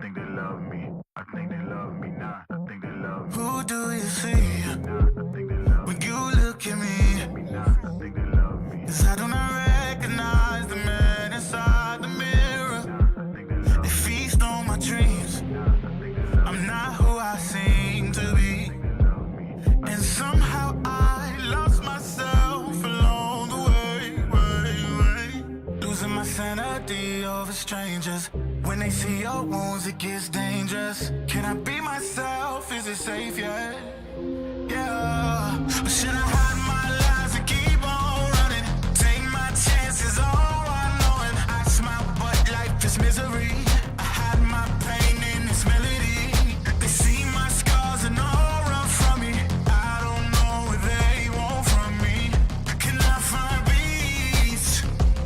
think they love me. I think they love me now. I think they love me. Who do you see when you look at me? I think they love me. 'Cause I do not recognize the man inside the mirror. They feast on my dreams. I'm not who I seem to be. And somehow I lost myself along the way. Losing my sanity over strangers. When they see your wounds, it gets dangerous. Can I be myself? Is it safe yet? Yeah. Or should I hide my lies and keep on running? Take my chances, all unknowing. I smile, but life is misery. I hide my pain in this melody. They see my scars and all run from me. I don't know what they want from me. Can I find peace?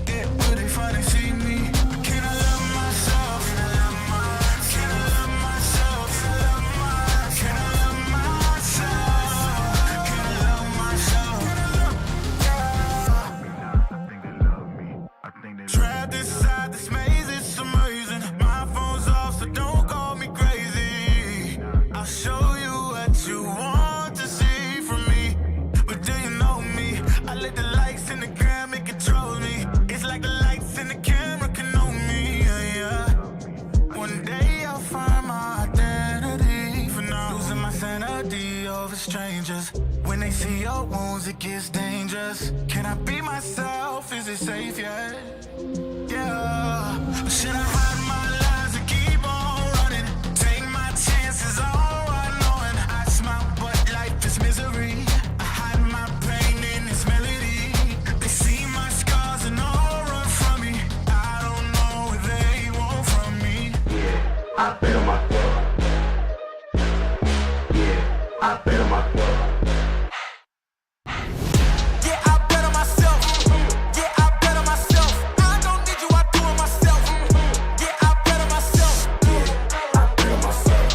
Yeah, will they finally see me? Can I love myself? Can I love myself? Can I love myself? Can I love myself? Can I love myself? I think they love me. I think they love me. Trapped inside this maze, it's amazing. My phone's off, so don't call me crazy. I'll show you what you want to see from me. But do you know me? I let the lights in the gram, it controls me. It's like the lights in the camera can know me. Yeah. One day I'll find my identity. For now, losing my sanity over strangers. When they see your wounds, it gets dangerous. Can I be myself? Is it safe yet? Yeah. Or should I hide my lies and keep on running? Take my chances, all unknowing. I smile, but life is misery. I hide my pain in this melody. They see my scars and all run from me. I don't know what they want from me. I bet on myself. Yeah, I bet on myself. Yeah, I bet on myself. Yeah, I bet on myself. I don't need you, I do it myself. Yeah, I bet on myself. I bet on myself.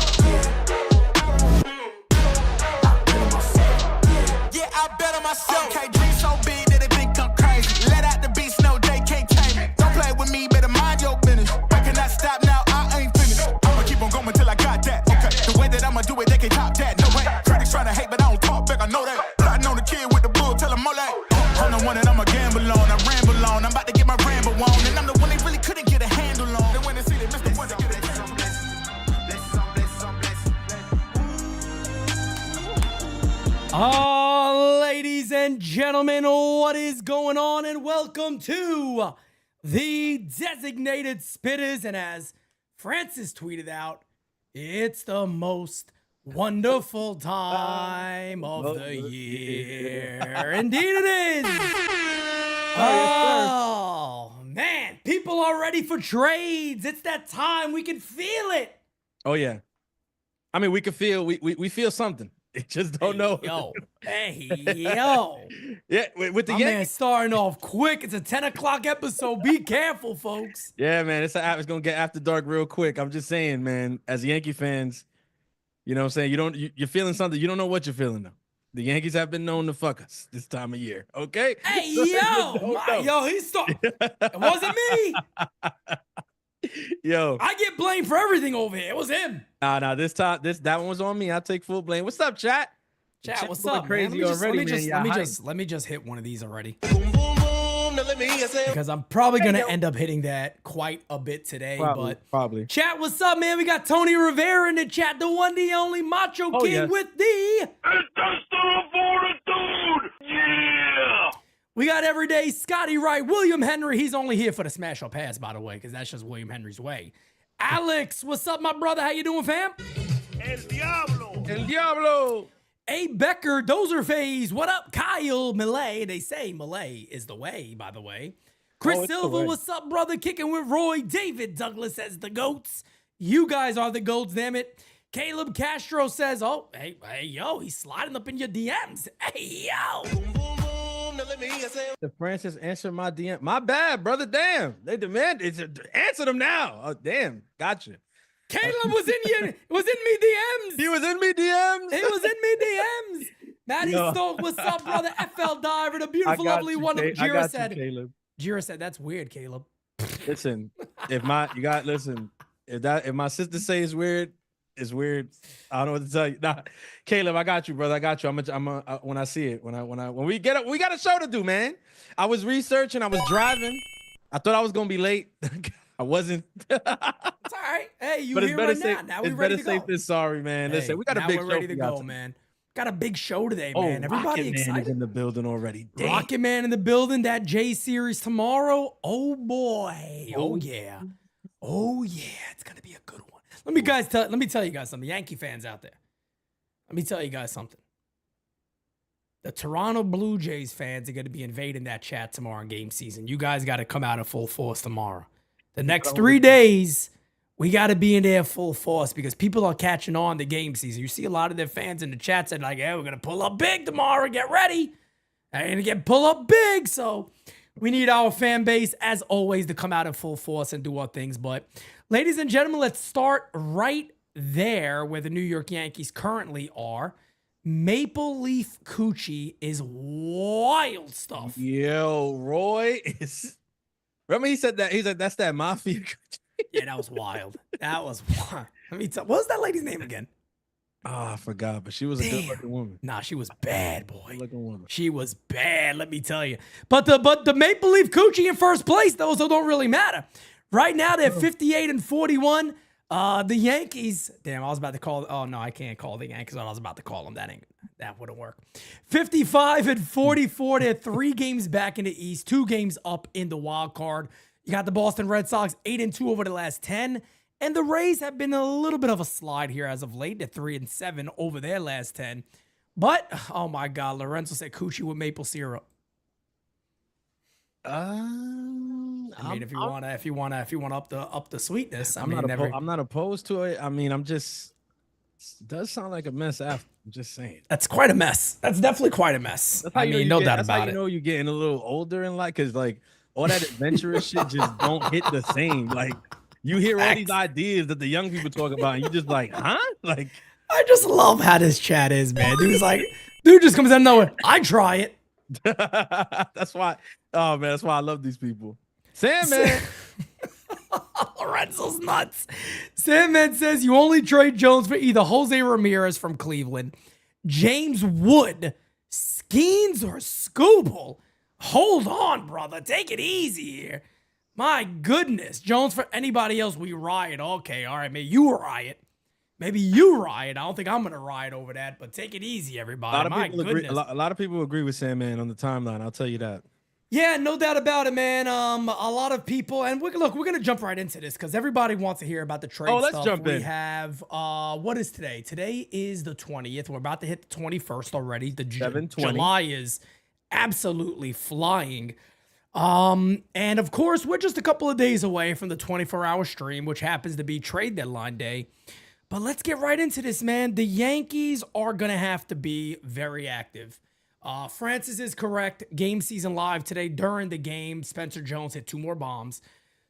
Yeah, I bet on myself. Okay, dream so big that they think I'm crazy. Let out the beast, no, they can't tame me. Don't play with me, better mind your business. I cannot stop now, I ain't finished. I'ma keep on going till I got that. Okay, the way that I'ma do it, they can't top that. No way. Critics trying to hate, but I don't talk back, I know that. Plotting on the kid with the bull, tell them all that. I'm the one that I'ma gamble on, I ramble on. I'm about to get my ramble on, and I'm the one they really couldn't get a handle on. They went and see they missed the one to get a handle on. Ladies and gentlemen, what is going on? And welcome to the Designated Spitters. And as Francis tweeted out, it's the most wonderful time of the year. Indeed it is. Oh, man. People are ready for trades. It's that time. We can feel it. Oh yeah, I mean we can feel we feel something. They just don't know. Yo. Hey, yo. Yeah, with the My man Yankees. starting off quick. It's a 10 o'clock episode. Be careful, folks. Yeah, man, it's gonna get after dark real quick. I'm just saying, man. As Yankee fans, you know what I'm saying. You're feeling something. You don't know what you're feeling though. The Yankees have been known to fuck us this time of year. Okay. Hey, yo, he started. It wasn't me. Yo, I get blamed for everything over here. It was him. nah. That one was on me. I take full blame. What's up, chat? Chat, what's going up, crazy man? already, man. Let me just hit one of these already. Boom, boom, boom. Now let me hear you say. Because I'm probably gonna end up hitting that quite a bit today. Probably. Chat, what's up, man? We got Tony Rivera in the chat, the one, the only Macho King yes. with the. Yeah. We got everyday Scotty Wright, William Henry. He's only here for the smash or pass, by the way, because that's just William Henry's way. Alex, what's up, my brother? How you doing, fam? El Diablo. El Diablo. A. Becker, Dozer Phase. What up, Kyle Millay? They say Millay is the way, by the way. Chris it's the Silva, way. what's up, brother? Kicking with Roy. David Douglas says the GOATs. You guys are the GOATs, damn it. Caleb Castro says, oh, hey, yo, he's sliding up in your DMs. Hey, yo. Boom, boom, boom. Now let me hear you say. The Francis answer my DM. My bad, brother. Damn. They demand it. Answer them now. Oh, damn. Gotcha. Caleb was in me DMs. He was in me DMs. He was in me DMs. Matty Stoke, what's up, brother? FL Diver, the beautiful, lovely one. Jira said, that's weird, Caleb. Listen, listen. if my sister say it's weird, it's weird. I don't know what to tell you. Nah, Caleb, I got you, brother. I got you. When I see it, when we get up, we got a show to do, man. I was researching. I was driving. I thought I was gonna be late. I wasn't. It's all right. Hey, you But here right now. Now we're ready to go. Safe than sorry, man. Hey, Listen, we got a now big we're show ready for to y'all go, man. Got a big show today, man. Everybody Rocket excited. Man is in the building already. Damn. Rocket Man in the building. That J series tomorrow. Oh boy. Oh yeah. Oh yeah. It's gonna be a good one. Let me tell you guys something. Yankee fans out there. Let me tell you guys something. The Toronto Blue Jays fans are going to be invading that chat tomorrow in game season. You guys got to come out in full force tomorrow. The next 3 days, we got to be in there full force because people are catching on to game season. You see a lot of their fans in the chat saying like, "Yeah, we're going to pull up big tomorrow. Get ready." And going to get pull up big. So we need our fan base, as always, to come out in full force and do our things. But ladies and gentlemen, let's start right there where the New York Yankees currently are. Maple Leaf Coochie is wild stuff. Yo, Roy is. Remember he said that? He said that's that mafia. Yeah, that was wild. That was wild. Let me tell. What was that lady's name again? Oh, I forgot, but she was a good looking woman. Nah, she was bad, boy. Good looking woman. She was bad, let me tell you. But the Maple Leaf Coochie in first place, though, so don't really matter. Right now, they're 58 and 41. The Yankees, damn, I was about to call. Oh no, I can't call the Yankees. I was about to call them. That wouldn't work. 55 and 44. They're 3 games back in the East, 2 games up in the wild card. You got the Boston Red Sox 8 and 2 over the last 10, and the Rays have been a little bit of a slide here as of late. They're 3 and 7 over their last 10. But oh my God, Lorenzo said Coochie with maple syrup. I mean, if you wanna up the sweetness, I'm not opposed to it. I mean, it does sound like a mess after. I'm just saying. That's quite a mess. That's definitely quite a mess. I mean, no doubt about it. You know you're getting a little older in life because like all that adventurous shit just don't hit the same. Like you hear all these ideas that the young people talk about, and you just like, huh? Like I just love how this chat is, man. Dude just comes out of nowhere. I try it. That's why. Oh man, that's why I love these people. Sandman. Lorenzo's nuts. Sandman says you only trade Jones for either Jose Ramirez from Cleveland, James Wood, Skeens, or Scooble. Hold on, brother. Take it easy here. My goodness. Jones for anybody else, we riot. Okay, all right. Maybe you riot. I don't think I'm going to riot over that, but take it easy, everybody. A lot of people agree with Sandman on the timeline. I'll tell you that. Yeah, no doubt about it, man. A lot of people, and we're going to jump right into this because everybody wants to hear about the trade stuff. Let's jump in. We have, what is today? Today is the 20th. We're about to hit the 21st already. The July is absolutely flying. And of course, we're just a couple of days away from the 24-hour stream, which happens to be trade deadline day. But let's get right into this, man. The Yankees are going to have to be very active. Francis is correct. Game season live today. During the game, Spencer Jones hit 2 more bombs.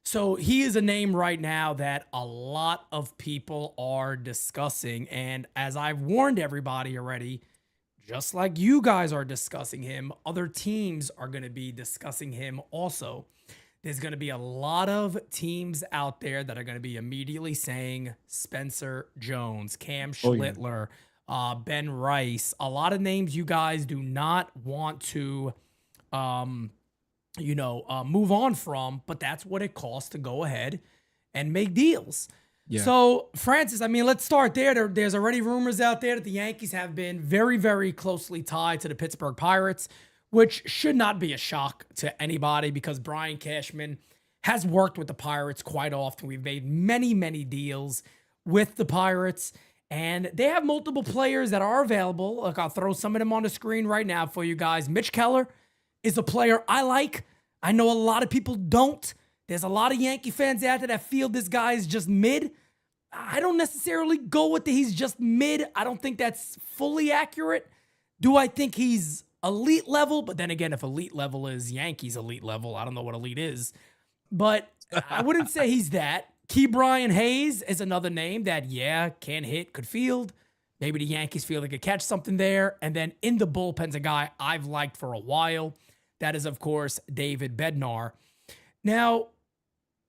So he is a name right now that a lot of people are discussing. And as I've warned everybody already, just like you guys are discussing him, other teams are going to be discussing him also. There's going to be a lot of teams out there that are going to be immediately saying Spencer Jones, Cam Schlittler, Ben Rice, a lot of names you guys do not want to, move on from, but that's what it costs to go ahead and make deals. Yeah. So, Francis, I mean, let's start there. There's already rumors out there that the Yankees have been very, very closely tied to the Pittsburgh Pirates, which should not be a shock to anybody because Brian Cashman has worked with the Pirates quite often. We've made many, many deals with the Pirates, and they have multiple players that are available. Look, I'll throw some of them on the screen right now for you guys. Mitch Keller is a player I like. I know a lot of people don't. There's a lot of Yankee fans out there that feel this guy is just mid. I don't necessarily go with he's just mid. I don't think that's fully accurate. Do I think he's elite level? But then again, if elite level is Yankees elite level, I don't know what elite is. But I wouldn't say he's that. Key Brian Hayes is another name that, can hit, could field. Maybe the Yankees feel they could catch something there. And then in the bullpen's a guy I've liked for a while. That is, of course, David Bednar. Now,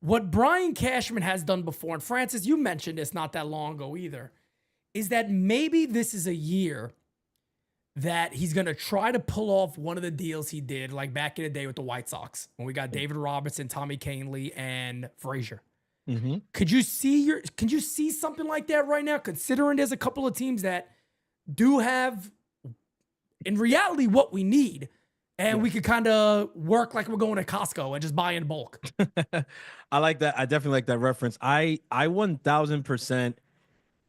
What Brian Cashman has done before, and Francis, you mentioned this not that long ago either, is that maybe this is a year that he's going to try to pull off one of the deals he did like back in the day with the White Sox when we got David Robertson, Tommy Kahnle, and Frazier. Mm-hmm. Could you see something like that right now, considering there's a couple of teams that do have, in reality, what we need, and we could kind of work like we're going to Costco and just buy in bulk? I like that. I definitely like that reference. I 1000%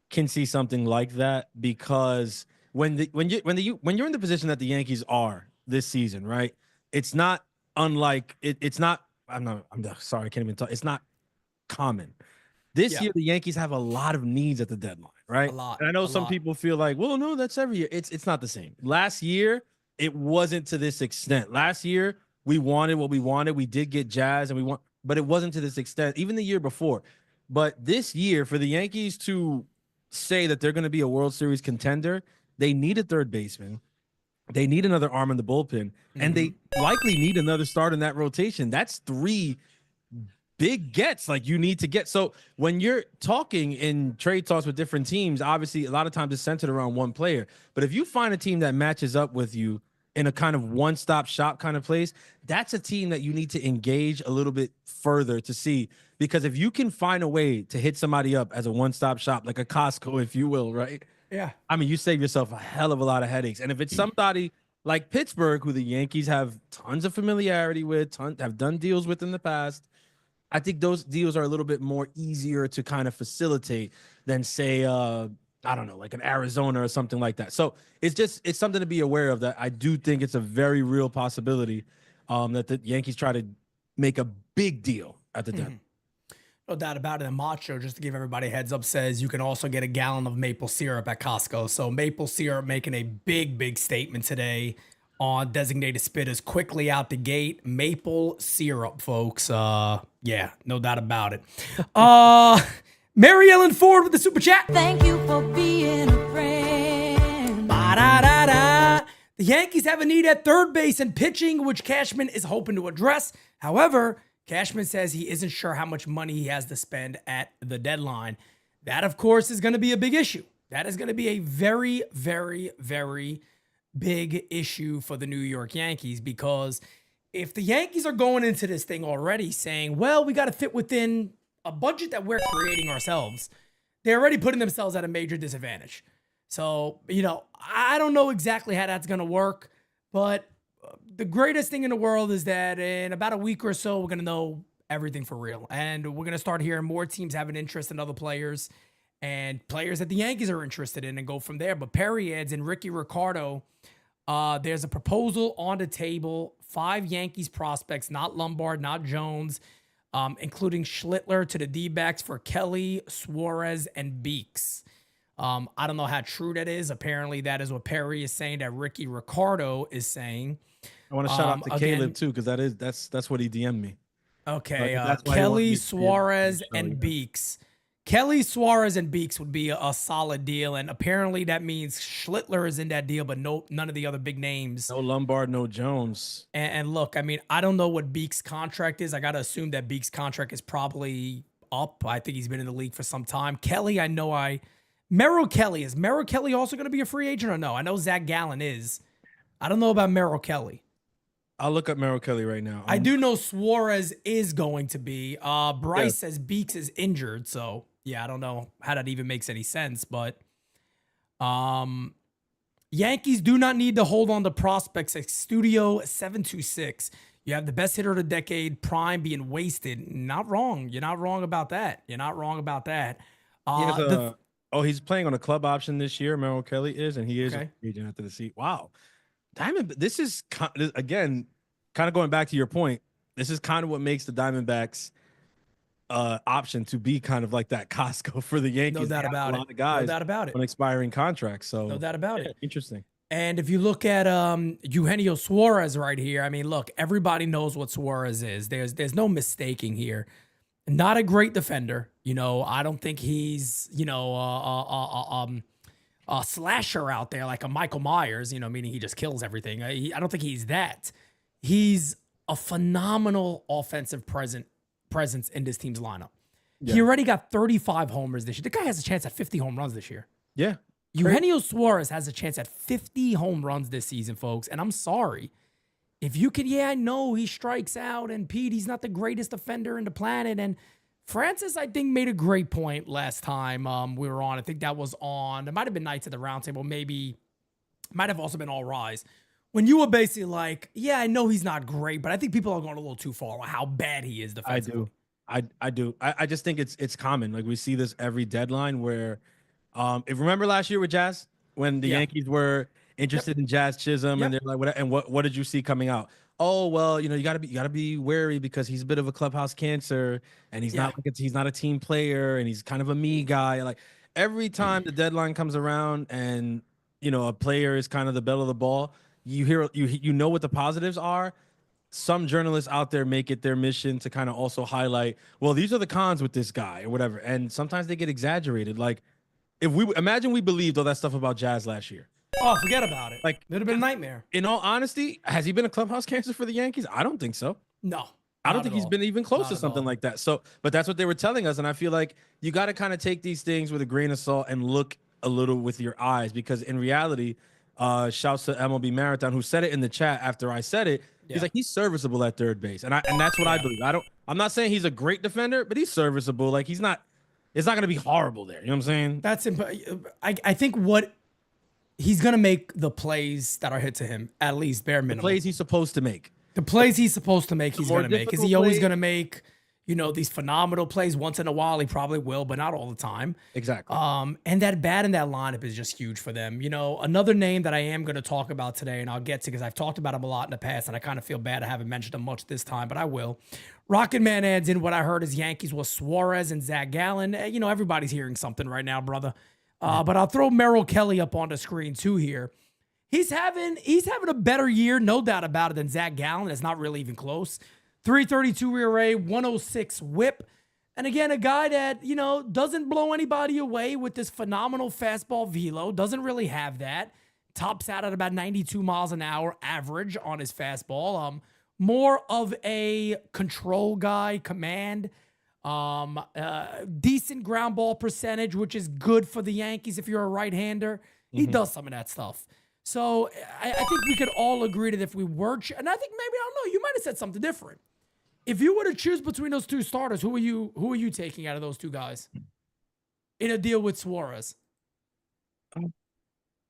can see something like that, because when you're in the position that the Yankees are this season, right? It's not unlike it. It's not. I'm sorry. I can't even talk. It's not common. This year, the Yankees have a lot of needs at the deadline, right? A lot. And I know some people feel like, well, no, that's every year. It's not the same. Last year, it wasn't to this extent. Last year, we wanted what we wanted. We did get Jazz, and but it wasn't to this extent. Even the year before, but this year, for the Yankees to say that they're going to be a World Series contender, they need a third baseman. They need another arm in the bullpen, and they likely need another start in that rotation. That's 3 big gets like you need to get. So when you're talking in trade talks with different teams, obviously a lot of times it's centered around one player. But if you find a team that matches up with you in a kind of one-stop shop kind of place, that's a team that you need to engage a little bit further to see. Because if you can find a way to hit somebody up as a one-stop shop, like a Costco, if you will, right? Yeah. I mean, you save yourself a hell of a lot of headaches. And if it's somebody like Pittsburgh, who the Yankees have tons of familiarity with, have done deals with in the past, I think those deals are a little bit more easier to kind of facilitate than, say, I don't know, like an Arizona or something like that. So it's something to be aware of, that I do think it's a very real possibility that the Yankees try to make a big deal at the deadline. No doubt about it. And Macho, just to give everybody a heads up, says you can also get a gallon of maple syrup at Costco. So maple syrup making a big statement today on Designated Spitters quickly out the gate. Maple syrup, folks. Yeah, no doubt about it. Mary Ellen Ford with the super chat. Thank you for being a friend. Ba-da-da-da. The Yankees have a need at third base and pitching, which Cashman is hoping to address. However, Cashman says he isn't sure how much money he has to spend at the deadline. That, of course, is going to be a big issue. That is going to be a very, very, very big issue for the New York Yankees, because if the Yankees are going into this thing already saying, well, we got to fit within a budget that we're creating ourselves, they're already putting themselves at a major disadvantage. So, I don't know exactly how that's going to work, but the greatest thing in the world is that in about a week or so, we're going to know everything for real. And we're going to start hearing more teams have an interest in other players and players that the Yankees are interested in, and go from there. But Perry adds in Ricky Ricardo, there's a proposal on the table, 5 Yankees prospects, not Lombard, not Jones, including Schlittler to the D-backs for Kelly, Suarez, and Beeks. I don't know how true that is. Apparently, that is what Perry is saying, that Ricky Ricardo is saying. I want to shout out to Caleb too, because that's what he DM'd me. Okay, Kelly, Suarez, and Beeks. Kelly, Suarez, and Beeks would be a solid deal, and apparently that means Schlittler is in that deal, but none of the other big names. No Lombard, no Jones. And look, I mean, I don't know what Beeks' contract is. I got to assume that Beeks' contract is probably up. I think he's been in the league for some time. Kelly, Merrill Kelly. Is Merrill Kelly also going to be a free agent or no? I know Zach Gallen is. I don't know about Merrill Kelly. I'll look up Merrill Kelly right now. I do know Suarez is going to be. Bryce says Beeks is injured, so yeah, I don't know how that even makes any sense. But Yankees do not need to hold on to prospects like Studio 726. You have the best hitter of the decade, Prime, being wasted. Not wrong. You're not wrong about that. He's playing on a club option this year. Merrill Kelly is, and he is a free agent after the seat. Wow. This is, again, kind of going back to your point, this is kind of what makes the Diamondbacks option to be kind of like that Costco for the Yankees. No doubt about it. A lot of guys no doubt about it. On expiring contracts. So no doubt about it. Interesting. And if you look at Eugenio Suarez right here, I mean, look, everybody knows what Suarez is. There's no mistaking here. Not a great defender. I don't think he's, a slasher out there like a Michael Myers, meaning he just kills everything. I don't think he's that. He's a phenomenal offensive presence presence in this team's lineup. Yeah. He already got 35 homers this year. The guy has a chance at 50 home runs this year. Yeah. Eugenio Suarez has a chance at 50 home runs this season, folks. And I'm sorry. If you could, I know he strikes out, and Pete, he's not the greatest defender in the planet. And Francis, I think, made a great point last time we were on. I think that was on, it might have been Nights at the Roundtable, maybe, might have also been All Rise. When you were basically like, I know he's not great, but I think people are going a little too far on how bad he is defensively. I do. I just think it's common. Like, we see this every deadline where, if remember last year with Jazz, when the Yankees were interested in Jazz Chisholm, and they're like, what did you see coming out? Oh, well, you gotta be wary because he's a bit of a clubhouse cancer, and he's not a team player, and he's kind of a me guy. Like, every time the deadline comes around, and a player is kind of the belle of the ball, you know what the positives are. Some journalists out there make it their mission to kind of also highlight, well, these are the cons with this guy or whatever, and sometimes they get exaggerated. Like, if we imagine we believed all that stuff about Jazz last year. Oh, forget about it. Like, it'd have been a nightmare. In all honesty, has he been a clubhouse cancer for the Yankees? I don't think so. No. I don't think he's been even close to something like that. So, but that's what they were telling us. And I feel like you got to kind of take these things with a grain of salt and look a little with your eyes, because in reality, shouts to MLB Marathon, who said it in the chat after I said it. He's like, he's serviceable at third base. And that's what I believe. I'm not saying he's a great defender, but he's serviceable. Like, it's not going to be horrible there. You know what I'm saying? I think he's going to make the plays that are hit to him, at least bare minimum. The plays he's supposed to make. The plays he's supposed to make, he's going to make. Is he always going to make, these phenomenal plays? Once in a while, he probably will, but not all the time. Exactly. And that bat in that lineup is just huge for them. Another name that I am going to talk about today, and I'll get to because I've talked about him a lot in the past, and I kind of feel bad I haven't mentioned him much this time, but I will. Rocket Man adds in what I heard is Yankees was Suarez and Zach Gallen. Everybody's hearing something right now, brother. But I'll throw Merrill Kelly up on the screen too here. He's having a better year, no doubt about it, than Zach Gallen. It's not really even close. 332 ERA, 106 whip. And again, a guy that, doesn't blow anybody away with this phenomenal fastball velo. Doesn't really have that. Tops out at about 92 miles an hour average on his fastball. More of a control guy, command. Decent ground ball percentage, which is good for the Yankees if you're a right-hander. He does some of that stuff. So I think we could all agree that if we were, and I think maybe, I don't know, you might have said something different. If you were to choose between those two starters, who are you taking out of those two guys in a deal with Suarez?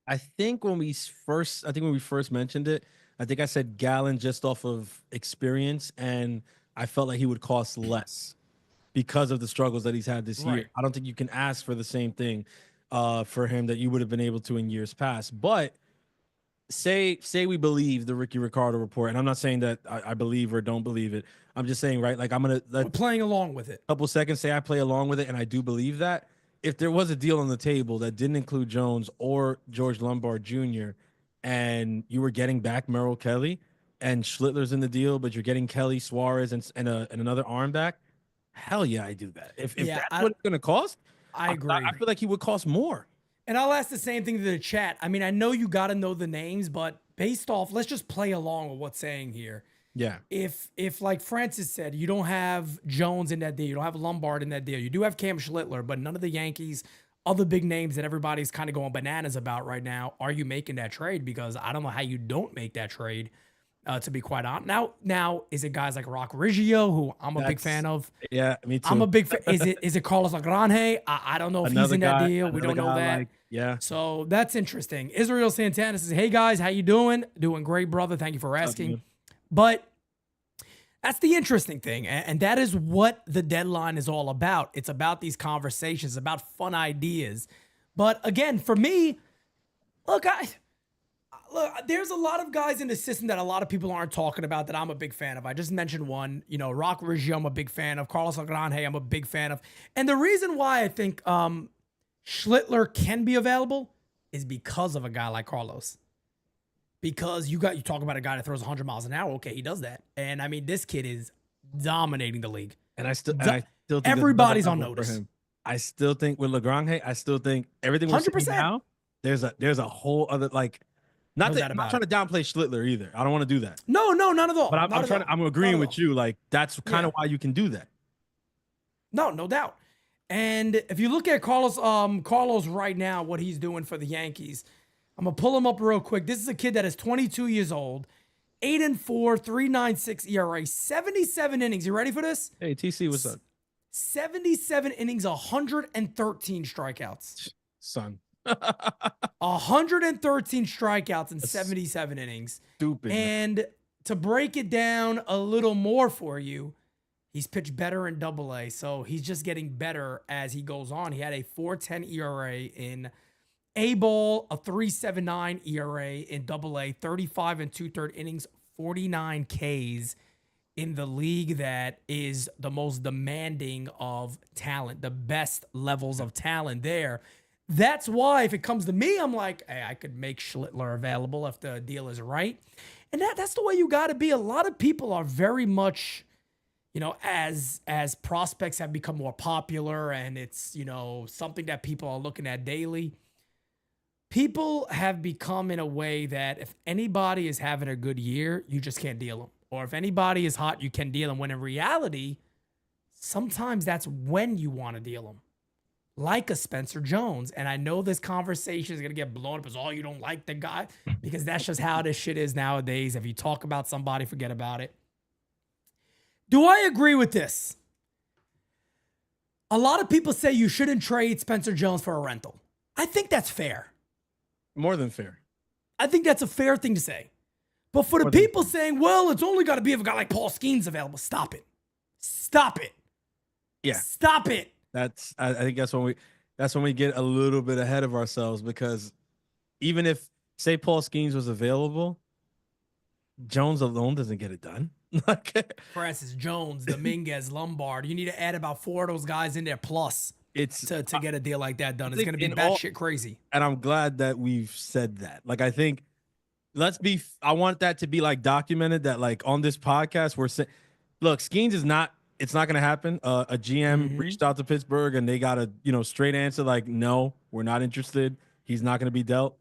I think when we first mentioned it, I think I said Gallen just off of experience, and I felt like he would cost less because of the struggles that he's had this year. I don't think you can ask for the same thing for him that you would have been able to in years past. But say we believe the Ricky Ricardo report, and I'm not saying that I believe or don't believe it. I'm just saying, right? Like, we're playing along with it. Couple seconds, say I play along with it, and I do believe that. If there was a deal on the table that didn't include Jones or George Lombard Jr., and you were getting back Merrill Kelly, and Schlittler's in the deal, but you're getting Kelly, Suarez, and another arm back, hell yeah, I do that. If that's what it's going to cost, I agree. I feel like he would cost more. And I'll ask the same thing to the chat. I mean, I know you got to know the names, but based off, let's just play along with what's saying here. Yeah. If like Francis said, you don't have Jones in that deal, you don't have Lombard in that deal, you do have Cam Schlittler, but none of the Yankees, other big names that everybody's kind of going bananas about right now, are you making that trade? Because I don't know how you don't make that trade, to be quite honest. Now, is it guys like Rock Riggio, who I'm a big fan of? Yeah, me too. I'm a big fan. Is it Carlos Lagrange? I don't know if he's in that deal. We don't know that. Yeah. So that's interesting. Israel Santana says, hey guys, how you doing? Doing great, brother. Thank you for asking. But that's the interesting thing. And that is what the deadline is all about. It's about these conversations, about fun ideas. But again, for me, look, there's a lot of guys in the system that a lot of people aren't talking about that I'm a big fan of. I just mentioned one, Rock Riggio, I'm a big fan of. Carlos Lagrange, I'm a big fan of. And the reason why I think Schlittler can be available is because of a guy like Carlos. Because you talk about a guy that throws 100 miles an hour. Okay, he does that. And I mean, this kid is dominating the league. And I still think everybody's on notice. I still think with Lagrange, I still think everything we're 100%. Seeing now, there's a whole other, like, I'm not trying to downplay Schlittler either. I don't want to do that. No, not at all. But I'm agreeing with you. Like, that's kind of why you can do that. No doubt. And if you look at Carlos right now, what he's doing for the Yankees, I'm gonna pull him up real quick. This is a kid that is 22 years old, 8-4, 3.96 ERA, 77 innings. You ready for this? Hey, TC, what's up? 77 innings, 113 strikeouts. Son. 113 strikeouts in That's 77 innings. Stupid. And to break it down a little more for you, he's pitched better in Double-A, so he's just getting better as he goes on. He had a 4.10 ERA in A-ball, a 3.79 ERA in Double-A, 35 and 2/3 innings, 49 Ks in the league that is the most demanding of talent, the best levels of talent there. That's why if it comes to me, I'm like, hey, I could make Schlittler available if the deal is right. And that's the way you got to be. A lot of people are very much, as prospects have become more popular and it's, something that people are looking at daily, people have become in a way that if anybody is having a good year, you just can't deal them. Or if anybody is hot, you can deal them. When in reality, sometimes that's when you want to deal them. Like a Spencer Jones. And I know this conversation is going to get blown up as, oh, you don't like the guy, because that's just how this shit is nowadays. If you talk about somebody, forget about it. Do I agree with this? A lot of people say you shouldn't trade Spencer Jones for a rental. I think that's fair. More than fair. I think that's a fair thing to say. But for the people saying, well, it's only got to be if a guy like Paul Skeens available, stop it. Stop it. Yeah. Stop it. I think that's when we get a little bit ahead of ourselves, because even if, say, Paul Skeens was available, Jones alone doesn't get it done. Francis Jones, Dominguez, Lombard. You need to add about 4 of those guys in there plus to get a deal like that done. It's going to be batshit crazy. And I'm glad that we've said that. Like, I think I want that to be like documented, that like on this podcast, we're saying, look, Skeens is not, it's not going to happen. A GM reached out to Pittsburgh and they got a, straight answer. Like, no, we're not interested. He's not going to be dealt.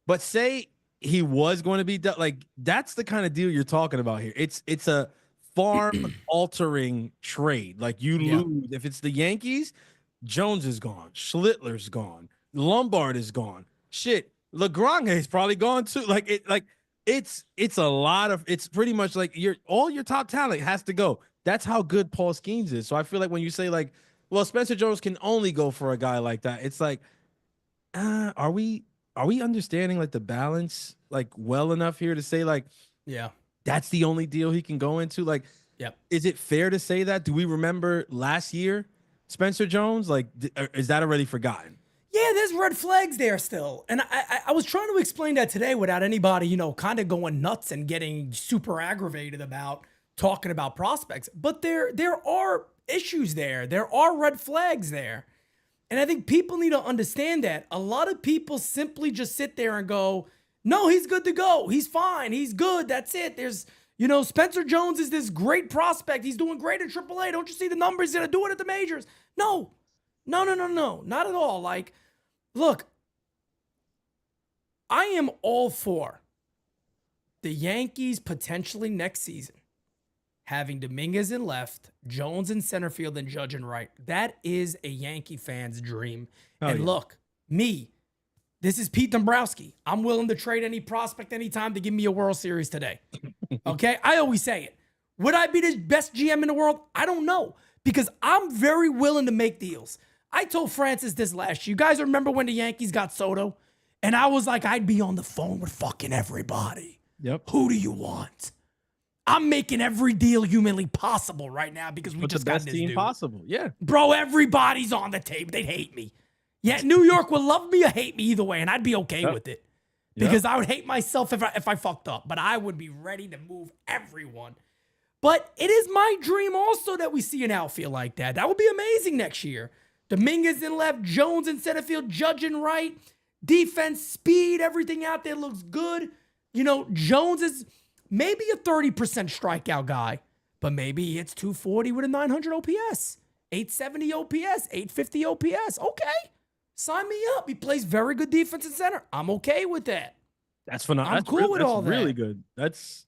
But say he was going to be dealt, like, that's the kind of deal you're talking about here. It's a farm altering trade. Like, you lose. If it's the Yankees, Jones is gone. Schlittler's gone. Lombard is gone. Shit. LeGrand is probably gone too. It's a lot of, it's pretty much like all your top talent has to go. That's how good Paul Skeens is. So I feel like when you say like, well, Spencer Jones can only go for a guy like that, it's like, are we understanding like the balance like well enough here to say like, yeah, that's the only deal he can go into? Like, is it fair to say that? Do we remember last year Spencer Jones? Like, is that already forgotten? Yeah, there's red flags there still. And I was trying to explain that today without anybody, kind of going nuts and getting super aggravated about talking about prospects. But there are issues there. There are red flags there. And I think people need to understand that. A lot of people simply just sit there and go, no, he's good to go. He's fine. He's good. That's it. There's, Spencer Jones is this great prospect. He's doing great in AAA. Don't you see the numbers? He's going to do it at the majors. No, not at all. Like, look, I am all for the Yankees potentially next season having Dominguez in left, Jones in center field, and Judge in right. That is a Yankee fan's dream. Look, this is Pete Dombrowski. I'm willing to trade any prospect anytime to give me a World Series today. Okay? I always say it. Would I be the best GM in the world? I don't know, because I'm very willing to make deals. I told Francis this last year. You guys remember when the Yankees got Soto? And I was like, I'd be on the phone with fucking everybody. Yep. Who do you want? I'm making every deal humanly possible right now because we just got this team dude. Possible. Yeah. Bro, everybody's on the table. They'd hate me. Yeah, New York would love me or hate me either way, and I'd be okay with it. Because I would hate myself if I fucked up. But I would be ready to move everyone. But it is my dream also that we see an outfield like that. That would be amazing next year. Dominguez in left, Jones in center field, Judge in right, defense, speed, everything out there looks good. Jones is maybe a 30% strikeout guy, but maybe it's 240 with a 900 OPS, 870 OPS, 850 OPS. Okay, sign me up. He plays very good defense in center. I'm okay with that. That's phenomenal. I'm cool with all that. Really good. That's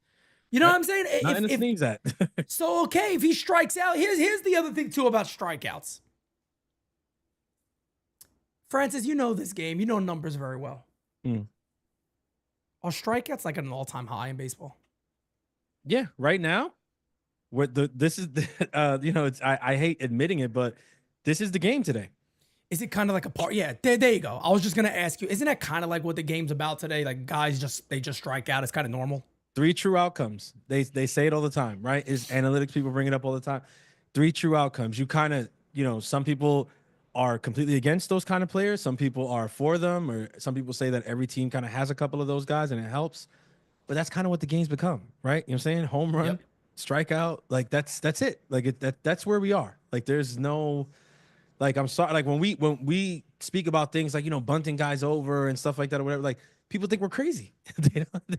You know what I'm saying? Nothing to sneeze at. So, okay, if he strikes out, here's the other thing, too, about strikeouts. Francis, you know this game. You know numbers very well. Are strikeouts like at an all-time high in baseball? Yeah, right now, this is the, it's I hate admitting it, but this is the game today. Is it kind of like a part? Yeah, there you go. I was just gonna ask you, isn't that kind of like what the game's about today? Like guys just strike out. It's kind of normal. 3 true outcomes. They say it all the time, right? Is analytics people bring it up all the time. 3 true outcomes. You kind of, some people are completely against those kind of players. Some people are for them, or some people say that every team kind of has a couple of those guys and it helps. But that's kind of what the game's become, right? You know what I'm saying? Home run, strikeout, like that's it. Like that's where we are. Like there's no, like, I'm sorry, like when we speak about things like, bunting guys over and stuff like that or whatever, like people think we're crazy.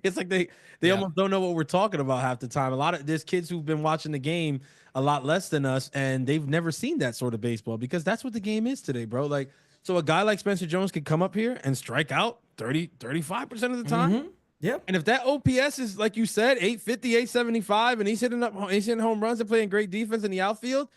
It's like they almost don't know what we're talking about half the time. There's kids who've been watching the game a lot less than us, and they've never seen that sort of baseball, because that's what the game is today, bro. Like, so a guy like Spencer Jones could come up here and strike out 35% of the time. Yeah. And if that OPS is, like you said, 850, 875, and he's hitting home runs and playing great defense in the outfield,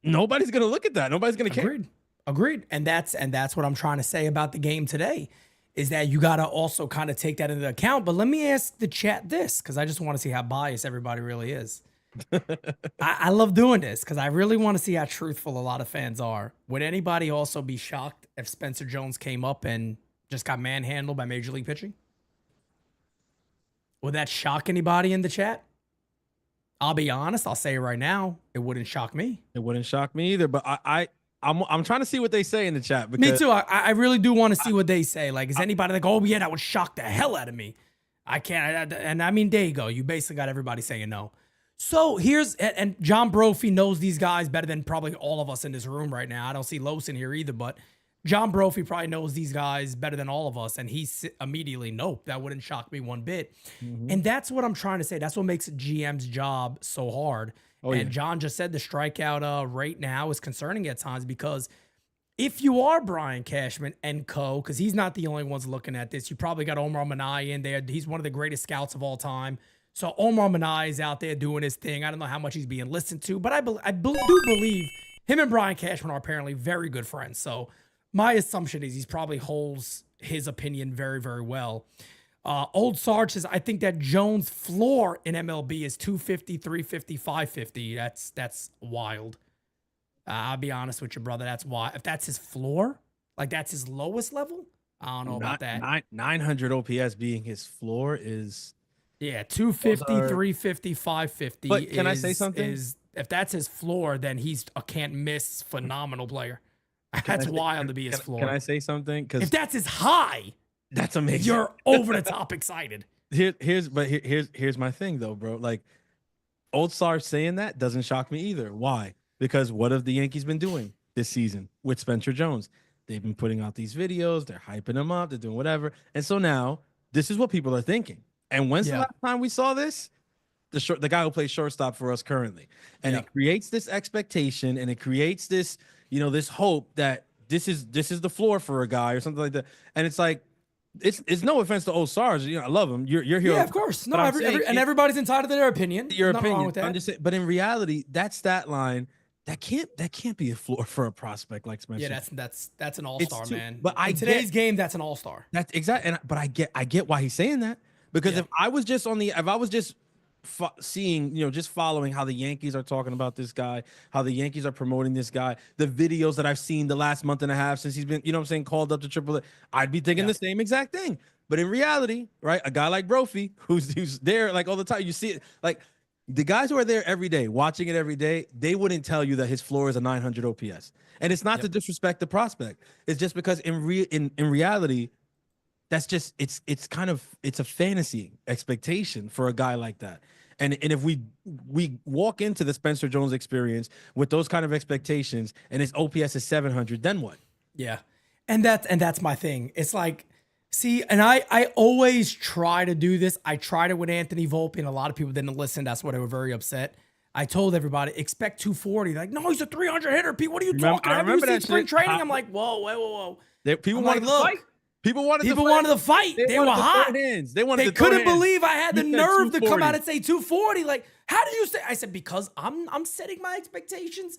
nobody's going to look at that. Nobody's going to care. Agreed. And that's what I'm trying to say about the game today, is that you got to also kind of take that into account. But let me ask the chat this, because I just want to see how biased everybody really is. I love doing this because I really want to see how truthful a lot of fans are. Would anybody also be shocked if Spencer Jones came up and just got manhandled by Major League pitching? Would that shock anybody in the chat? I'll be honest. I'll say it right now. It wouldn't shock me. It wouldn't shock me either. But I'm trying to see what they say in the chat. Because me too. I really do want to see what they say. Like, is anybody like, oh yeah, that would shock the hell out of me? I can't. And I mean, there you go. You basically got everybody saying no. So and John Brophy knows these guys better than probably all of us in this room right now. I don't see Los in here either, but John Brophy probably knows these guys better than all of us. And he's immediately, nope, that wouldn't shock me one bit. And that's what I'm trying to say. That's what makes GM's job so hard. John just said the strikeout rate now is concerning at times, because if you are Brian Cashman and co, because he's not the only ones looking at this, you probably got Omar Minaya in there. He's one of the greatest scouts of all time. So Omar Minaya is out there doing his thing. I don't know how much he's being listened to, but I do believe him and Brian Cashman are apparently very good friends. So my assumption is he probably holds his opinion very, very well. Old Sarge says, I think that Jones' floor in MLB is 250, 350, 550. That's wild. I'll be honest with you, brother. That's why. If that's his floor, like that's his lowest level, I don't know about that. 900 OPS being his floor is... Yeah, 250, 350, 550. But can I say something? If that's his floor, then he's a can't miss phenomenal player. That's wild to be his floor. Can I say something? If that's his high, that's amazing. You're over the top excited. Here's my thing though, bro. Like, Old Sarge saying that doesn't shock me either. Why? Because what have the Yankees been doing this season with Spencer Jones? They've been putting out these videos, they're hyping him up, they're doing whatever. And so now this is what people are thinking. And when's the last time we saw this? The guy who plays shortstop for us currently. And it creates this expectation, and it creates this, this hope that this is the floor for a guy or something like that. And it's like, it's no offense to Old Sarge. I love him. You're here. Yeah, of course. No, everybody's entitled to their opinion. Your Nothing opinion. wrong with that. I'm just saying, but in reality, that stat line, that can't be a floor for a prospect like Spencer. Yeah, that's an all-star, man. But in today's game, that's an all-star. That's exactly. But I get why he's saying that, because if I was just seeing, just following how the Yankees are talking about this guy, how the Yankees are promoting this guy, the videos that I've seen the last month and a half since he's been, called up to AAA, I'd be thinking the same exact thing. But in reality, right, a guy like Brophy, who's there like all the time, you see it, like the guys who are there every day, watching it every day, they wouldn't tell you that his floor is a 900 OPS. And it's not to disrespect the prospect. It's just because in reality, that's just it's a fantasy expectation for a guy like that. And if we walk into the Spencer Jones experience with those kind of expectations and his OPS is 700, then what? Yeah. And that's my thing. It's like, see, and I always try to do this. I tried it with Anthony Volpe, and a lot of people didn't listen. That's why they were very upset. I told everybody, expect 240. Like, no, he's a 300 hitter. Pete, what are you talking about? Have you seen spring training? I'm like, whoa. People want to fight. People wanted People the wanted to fight. They were wanted the hot. third hands. They wanted They the third couldn't hands. believe I had the You said nerve to come 240. out and say 240. Like, how do you say? I said, because I'm setting my expectations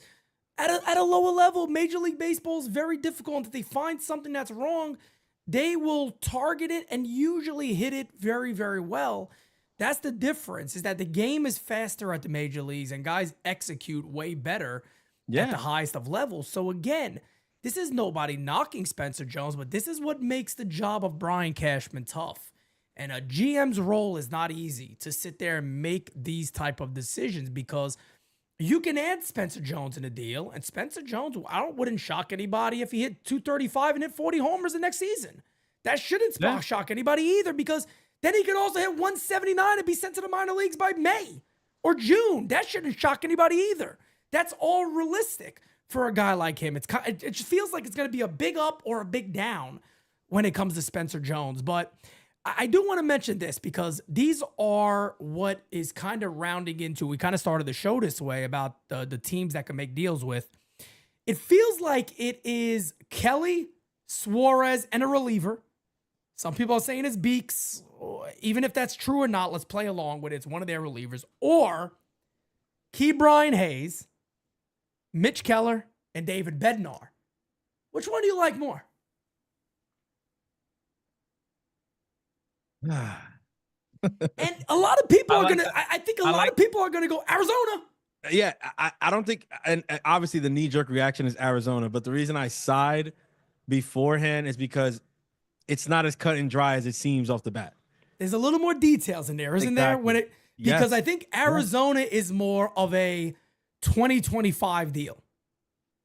at a lower level. Major League Baseball is very difficult. If they find something that's wrong, they will target it and usually hit it very, very well. That's the difference, is that the game is faster at the major leagues and guys execute way better at the highest of levels. So again, this is nobody knocking Spencer Jones, but this is what makes the job of Brian Cashman tough. And a GM's role is not easy, to sit there and make these type of decisions, because you can add Spencer Jones in a deal, and Spencer Jones, wouldn't shock anybody if he hit 235 and hit 40 homers the next season. That shouldn't shock anybody either, because then he could also hit 179 and be sent to the minor leagues by May or June. That shouldn't shock anybody either. That's all realistic for a guy like him. It just feels like it's going to be a big up or a big down when it comes to Spencer Jones. But I do want to mention this, because these are what is kind of rounding into, we kind of started the show this way about the teams that can make deals with. It feels like it is Kelly, Suarez, and a reliever. Some people are saying it's Beeks. Even if that's true or not, let's play along with it. It's one of their relievers. Or Brian Hayes, Mitch Keller, and David Bednar. Which one do you like more? And a lot of people I think a lot of people are gonna go Arizona. Yeah, I don't think, and obviously the knee-jerk reaction is Arizona, but the reason I side beforehand is because it's not as cut and dry as it seems off the bat. There's a little more details in there, isn't there? Because I think Arizona is more of a 2025 deal.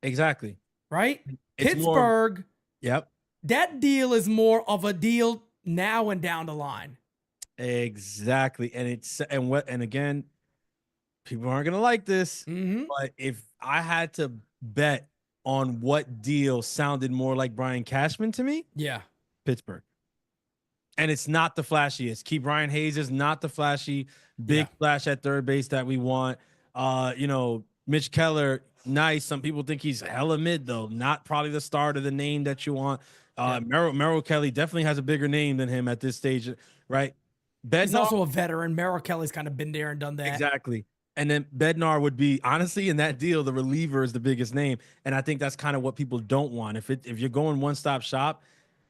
Exactly. Right? It's Pittsburgh. Yep. That deal is more of a deal now and down the line. Exactly. And again, people aren't gonna like this, but if I had to bet on what deal sounded more like Brian Cashman to me, Pittsburgh. And it's not the flashiest. Brian Hayes is not the flashy big flash at third base that we want. Mitch Keller, nice. Some people think he's hella mid, though. Not probably the starter, the name that you want. Merrill Kelly definitely has a bigger name than him at this stage, right? He's also a veteran. Merrill Kelly's kind of been there and done that. Exactly. And then Bednar would be, honestly, in that deal, the reliever is the biggest name. And I think that's kind of what people don't want. If you're going one-stop shop,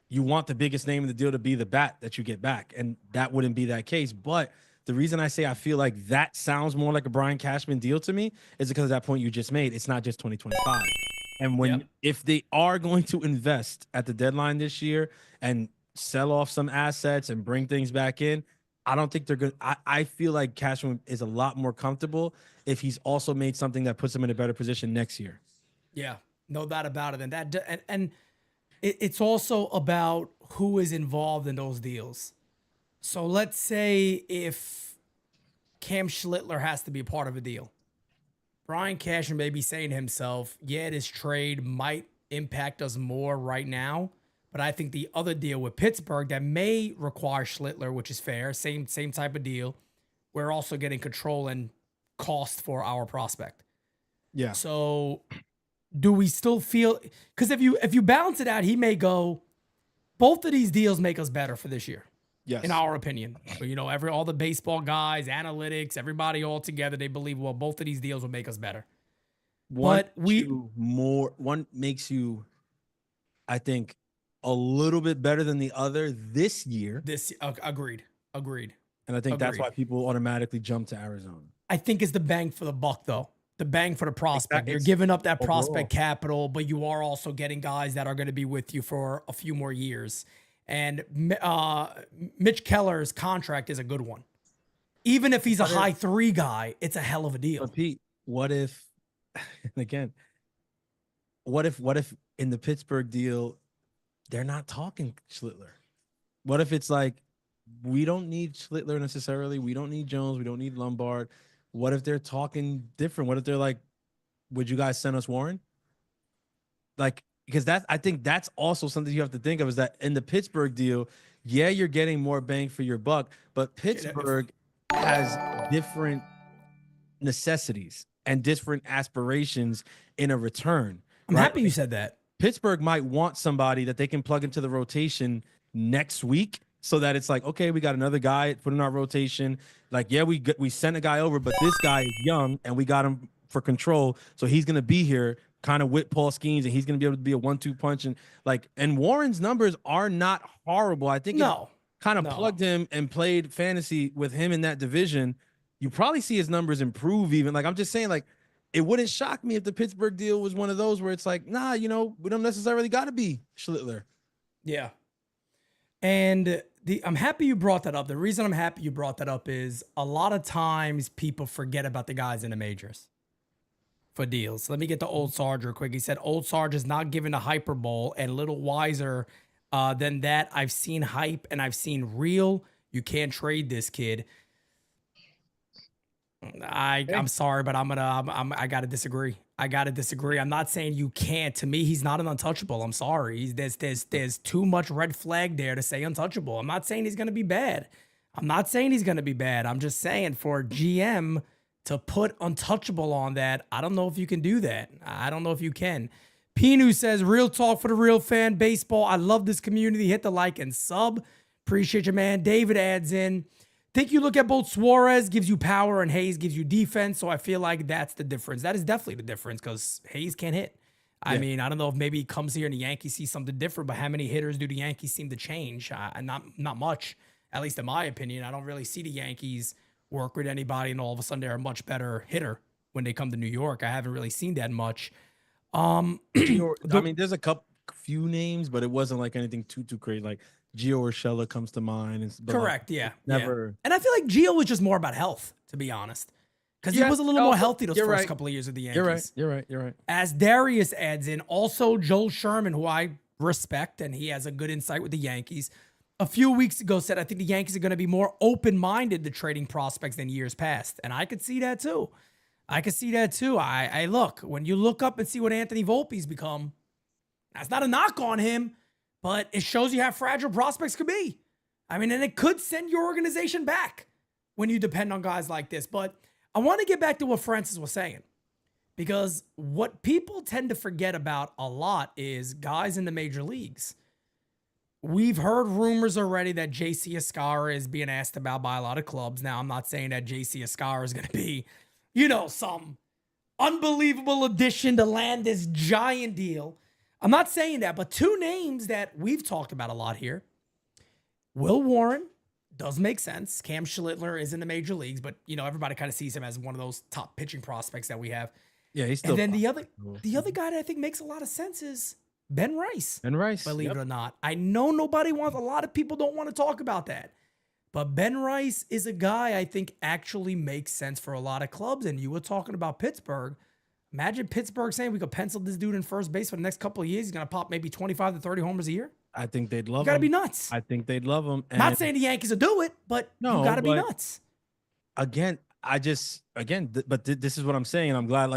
you want the biggest name in the deal to be the bat that you get back. And that wouldn't be that case. But the reason I say I feel like that sounds more like a Brian Cashman deal to me is because of that point you just made. It's not just 2025. And if they are going to invest at the deadline this year and sell off some assets and bring things back in, I don't think they're good. I feel like Cashman is a lot more comfortable if he's also made something that puts him in a better position next year. Yeah, no doubt about it. And it's also about who is involved in those deals. So let's say if Cam Schlittler has to be part of a deal, Brian Cashman may be saying to himself, this trade might impact us more right now, but I think the other deal with Pittsburgh that may require Schlittler, which is fair, same type of deal, we're also getting control and cost for our prospect. Yeah. So do we still feel, because if you balance it out, he may go, both of these deals make us better for this year. Yes. In our opinion. All the baseball guys, analytics, everybody all together, they believe, well, both of these deals will make us better. One makes you, I think, a little bit better than the other this year. Agreed. And I think that's why people automatically jump to Arizona. I think it's the bang for the buck, though. The bang for the prospect. You're giving up that prospect capital, but you are also getting guys that are going to be with you for a few more years. And Mitch Keller's contract is a good one. Even if he's a high 3 guy, it's a hell of a deal. But Pete, what if in the Pittsburgh deal, they're not talking Schlittler? What if it's like, we don't need Schlittler necessarily. We don't need Jones. We don't need Lombard. What if they're talking different? What if they're like, would you guys send us Warren? Like, because I think that's also something you have to think of, is that in the Pittsburgh deal, you're getting more bang for your buck, but Pittsburgh has different necessities and different aspirations in a return. I'm happy you said that. Pittsburgh might want somebody that they can plug into the rotation next week so that it's like, okay, we got another guy put in our rotation. Like, yeah, we sent a guy over, but this guy is young and we got him for control. So he's going to be here kind of with Paul Skeens, and he's going to be able to be a 1-2 punch. And Warren's numbers are not horrible. I think No. kind of plugged him and played fantasy with him in that division, you probably see his numbers improve even. Like, I'm just saying, like, it wouldn't shock me if the Pittsburgh deal was one of those where it's like, nah, we don't necessarily got to be Schlittler. Yeah. And I'm happy you brought that up. The reason I'm happy you brought that up is a lot of times people forget about the guys in the majors for deals. Let me get to Old Sarge real quick. He said Old Sarge is not given a hyper bowl and little wiser than that. I've seen hype and I've seen real. You can't trade this kid. I'm sorry, but I gotta disagree. I'm not saying you can't. To me, he's not an untouchable. I'm sorry. There's too much red flag there to say untouchable. I'm not saying he's gonna be bad. I'm just saying for GM to put untouchable on that, I don't know if you can do that. I don't know if you can. Pinu says, real talk for the real fan baseball. I love this community. Hit the like and sub. Appreciate you, man. David adds in, think you look at both Suarez gives you power and Hayes gives you defense. So I feel like that's the difference. That is definitely the difference because Hayes can't hit. I mean, I don't know if maybe he comes here and the Yankees see something different, but how many hitters do the Yankees seem to change? Not much, at least in my opinion. I don't really see the Yankees work with anybody and all of a sudden they're a much better hitter when they come to New York. I haven't really seen that much. I mean, there's a few names, but it wasn't like anything too crazy. Like Gio Urshela comes to mind. Correct, like, yeah. Never. Yeah. And I feel like Gio was just more about health, to be honest. Because he was a little more healthy those first couple of years of the Yankees. You're right. As Darius adds in, also Joel Sherman, who I respect, and he has a good insight with the Yankees, a few weeks ago said, I think the Yankees are going to be more open-minded to trading prospects than years past. And I could see that too. I look, when you look up and see what Anthony Volpe's become, that's not a knock on him, but it shows you how fragile prospects could be. I mean, and it could send your organization back when you depend on guys like this. But I want to get back to what Francis was saying, because what people tend to forget about a lot is guys in the major leagues. We've heard rumors already that JC Escara is being asked about by a lot of clubs. Now, I'm not saying that JC Escara is going to be, some unbelievable addition to land this giant deal. I'm not saying that, but two names that we've talked about a lot here. Will Warren does make sense. Cam Schlittler is in the major leagues, but everybody kind of sees him as one of those top pitching prospects that we have. Yeah, he's still. And then the other guy that I think makes a lot of sense is Ben Rice. Believe it or not. I know a lot of people don't want to talk about that. But Ben Rice is a guy I think actually makes sense for a lot of clubs. And you were talking about Pittsburgh. Imagine Pittsburgh saying we could pencil this dude in first base for the next couple of years. He's going to pop maybe 25 to 30 homers a year. I think they'd love him. You got to be nuts. I think they'd love him. And not saying the Yankees will do it, but you got to be nuts. Again, but this is what I'm saying. I'm glad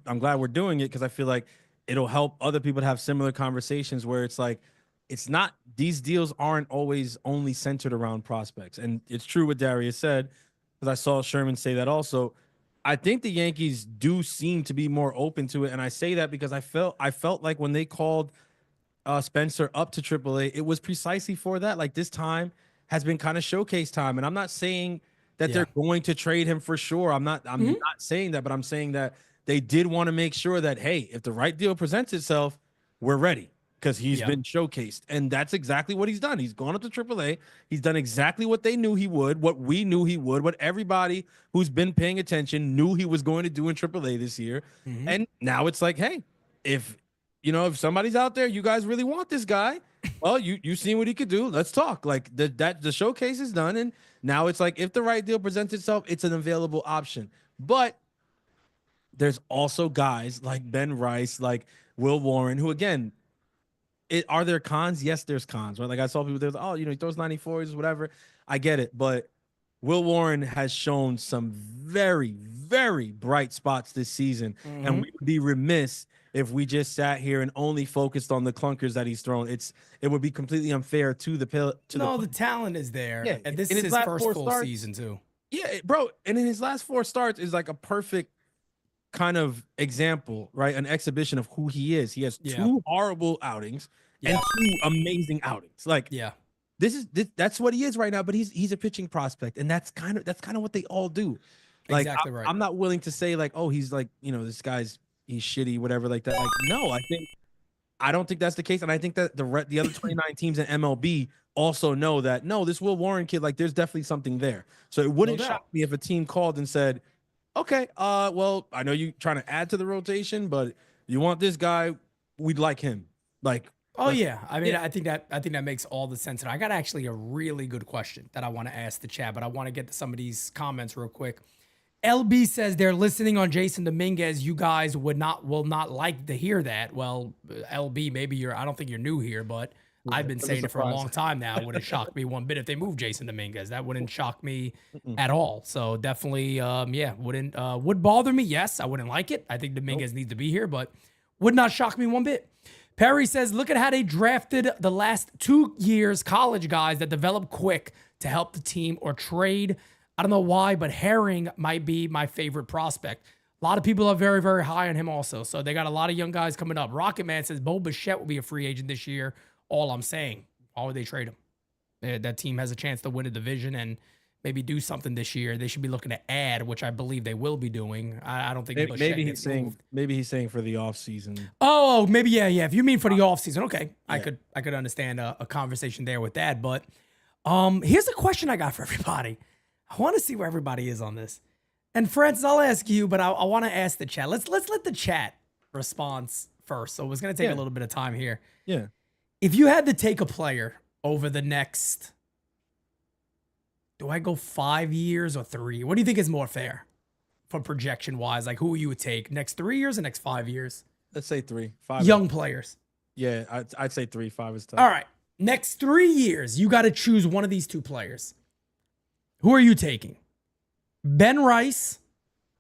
I'm glad we're doing it because I feel like it'll help other people to have similar conversations where it's like, it's not, these deals aren't always only centered around prospects. And it's true what Darius said, because I saw Sherman say that also. I think the Yankees do seem to be more open to it. And I say that because I felt like when they called Spencer up to AAA, it was precisely for that. Like, this time has been kind of showcase time. And I'm not saying that they're going to trade him for sure. I'm not saying that, but I'm saying that they did want to make sure that, hey, if the right deal presents itself, we're ready. Because he's been showcased. And that's exactly what he's done. He's gone up to AAA. He's done exactly what they knew he would, what we knew he would, what everybody who's been paying attention knew he was going to do in AAA this year. Mm-hmm. And now it's like, hey, if somebody's out there, you guys really want this guy, well, you've seen what he could do. Let's talk. Like, the showcase is done. And now it's like, if the right deal presents itself, it's an available option. But there's also guys like Ben Rice, like Will Warren, who, again, are there cons? Yes, there's cons, right? Like, I saw people there's, he throws 94s, whatever. I get it. But Will Warren has shown some very, very bright spots this season. Mm-hmm. And we would be remiss if we just sat here and only focused on the clunkers that he's thrown. It would be completely unfair to the talent is there. Yeah, and this is his first full season too. Yeah, bro. And in his last 4 starts is like a perfect kind of example, right? An exhibition of who he is. He has 2 horrible outings and 2 amazing outings. Like, That's what he is right now. But he's a pitching prospect, and that's kind of what they all do. Like Exactly right. I'm not willing to say like, oh, he's like, this guy's he's shitty, whatever, like that. Like, no, I don't think that's the case, and I think that the other 29 teams in MLB also know that no, this Will Warren kid, like, there's definitely something there. So it wouldn't shock me if a team called and said, okay, well, I know you trying to add to the rotation, but you want this guy, we'd like him. Like, oh yeah, I mean, I think that makes all the sense. And I got actually a really good question that I want to ask the chat, but I want to get to some of these comments real quick. LB says they're listening on Jason Dominguez. You guys will not like to hear that. Well, LB, maybe I don't think you're new here, but I've been saying it for a long time now. It wouldn't shock me one bit if they moved Jason Dominguez. That wouldn't shock me at all. So definitely, would bother me. Yes, I wouldn't like it. I think Dominguez needs to be here, but would not shock me one bit. Perry says, look at how they drafted the last 2 years college guys that develop quick to help the team or trade. I don't know why, but Herring might be my favorite prospect. A lot of people are very, very high on him also. So they got a lot of young guys coming up. Rocket Man says Bo Bichette will be a free agent this year. All I'm saying, why would they trade him? That team has a chance to win a division and maybe do something this year. They should be looking to add, which I believe they will be doing. I don't think maybe he's saying for the offseason. Oh, maybe yeah. If you mean for the offseason, okay, yeah. I could understand a conversation there with that. But here's a question I got for everybody. I want to see where everybody is on this. And Francis, I'll ask you, but I want to ask the chat. Let's let the chat response first. So it's going to take a little bit of time here. Yeah. If you had to take a player over the next, do I go 5 years or 3? What do you think is more fair for projection wise? Like, who you would take next 3 years or next 5 years? Let's say 3, 5. Young players. Yeah, I'd say 3, 5 is tough. All right. Next 3 years, you got to choose one of these two players. Who are you taking? Ben Rice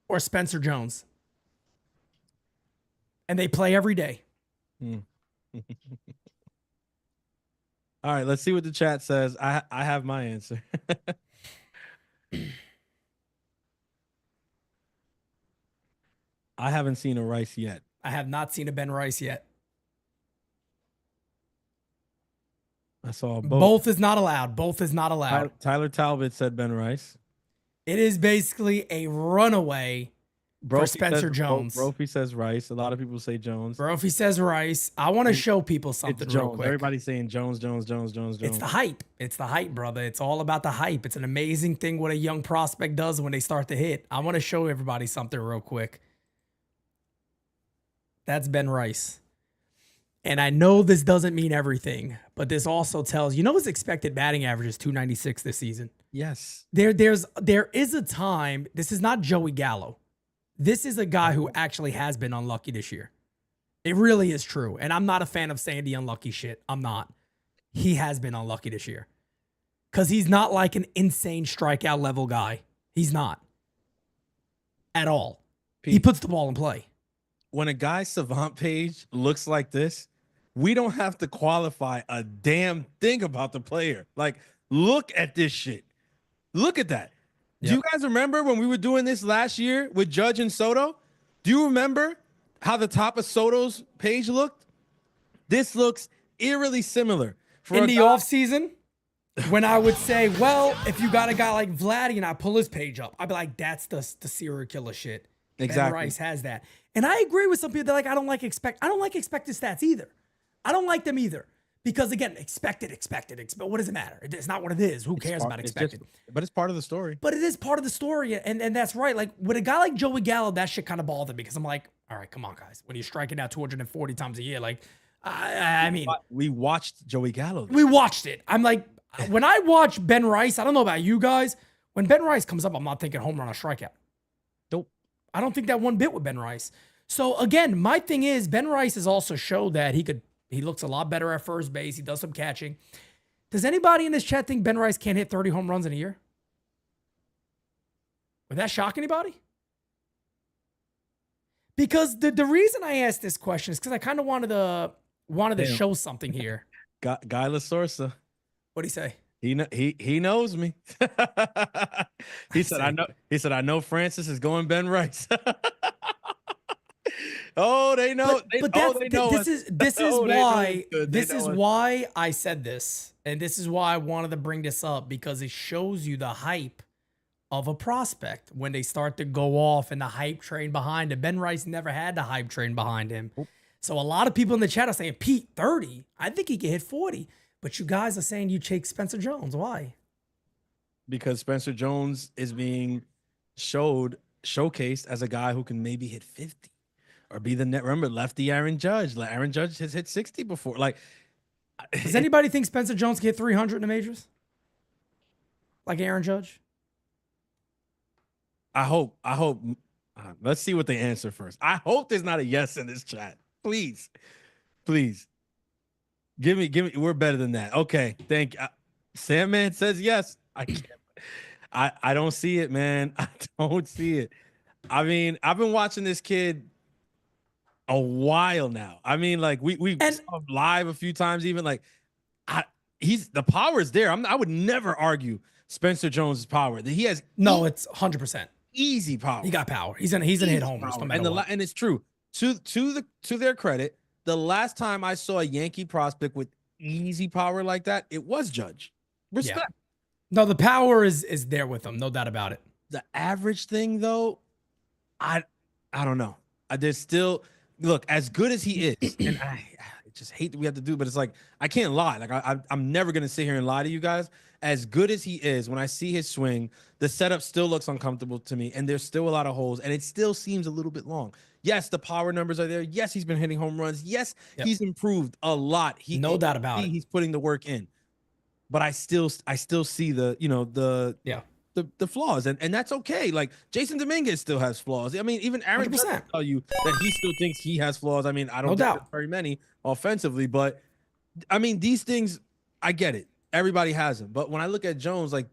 or Spencer Jones? And they play every day. All right, let's see what the chat says. I have my answer. I haven't seen a Rice yet. I have not seen a Ben Rice yet. I saw both is not allowed. Both is not allowed. Tyler Talbot said Ben Rice. It is basically a runaway for Spencer Jones. Brophy says Rice. A lot of people say Jones. Brophy says Rice. I want to show people something real quick. Everybody's saying Jones. It's the hype. It's the hype, brother. It's all about the hype. It's an amazing thing what a young prospect does when they start to hit. I want to show everybody something real quick. That's Ben Rice. And I know this doesn't mean everything, but this also tells, his expected batting average is 296 this season. Yes. There is a time, this is not Joey Gallo. This is a guy who actually has been unlucky this year. It really is true. And I'm not a fan of saying the unlucky shit. I'm not. He has been unlucky this year. Because he's not like an insane strikeout level guy. He's not. At all. Pete, he puts the ball in play. When a guy's savant page looks like this, we don't have to qualify a damn thing about the player. Like, look at this shit. Look at that. Yep. Do you guys remember when we were doing this last year with Judge and Soto? Do you remember how the top of Soto's page looked? This looks eerily similar. In the offseason, when I would say, well, if you got a guy like Vladdy and I pull his page up, I'd be like, that's the serial killer shit. Exactly. Ben Rice has that. And I agree with some people that like, I don't like expected stats either. I don't like them either. Because again, expected. What does it matter? It's not what it is. Who cares about expected? But it's part of the story. But it is part of the story. And that's right. Like with a guy like Joey Gallo, that shit kind of bothered me because I'm like, all right, come on, guys. When you're striking out 240 times a year, like, I mean. We watched Joey Gallo. We watched it. I'm like, when I watch Ben Rice, I don't know about you guys. When Ben Rice comes up, I'm not thinking home run or strikeout. Nope. I don't think that one bit with Ben Rice. So again, my thing is Ben Rice has also showed that he looks a lot better at first base. He does some catching. Does anybody in this chat think Ben Rice can't hit 30 home runs in a year? Would that shock anybody? Because the reason I asked this question is because I kind of wanted to show something here. Guy Lasorsa. What'd he say? He knows me. He said I know Francis is going Ben Rice. Oh, they know. This is why I said this. And this is why I wanted to bring this up, because it shows you the hype of a prospect when they start to go off and the hype train behind him. Ben Rice never had the hype train behind him. So a lot of people in the chat are saying, Pete, 30. I think he can hit 40. But you guys are saying you take Spencer Jones. Why? Because Spencer Jones is being showcased as a guy who can maybe hit 50 or be the net. Remember, lefty Aaron Judge. Like, Aaron Judge has hit 60 before. Like, does anybody think Spencer Jones can hit 300 in the majors? Like Aaron Judge? I hope. Let's see what they answer first. I hope there's not a yes in this chat. Please. Give me. We're better than that. Okay. Thank you. Sandman says yes. I can't. I don't see it, man. I don't see it. I mean, I've been watching this kid a while now. I mean, like we saw him live a few times, even like he's the power is there. I would never argue Spencer Jones' power. That he has it's 100%. Easy power. He got power. He's gonna hit homers no matter what. And it's true. To their credit, the last time I saw a Yankee prospect with easy power like that, it was Judge. Respect. Yeah. No, the power is there with him, no doubt about it. The average thing, though, I don't know. There's still look as good as he is, and I just hate that we have to do, but it's like I can't lie. Like I'm never gonna sit here and lie to you guys. As good as he is, when I see his swing, the setup still looks uncomfortable to me, and there's still a lot of holes, and it still seems a little bit long. Yes, the power numbers are there. Yes, he's been hitting home runs. Yes, he's improved a lot. No doubt about it. He's putting the work in. But I still see the flaws, and that's okay. Like Jason Dominguez still has flaws. I mean, even Aaron Judge will tell you that he still thinks he has flaws. I mean, I don't think there's very many offensively, but I mean, these things, I get it. Everybody has them. But when I look at Jones, like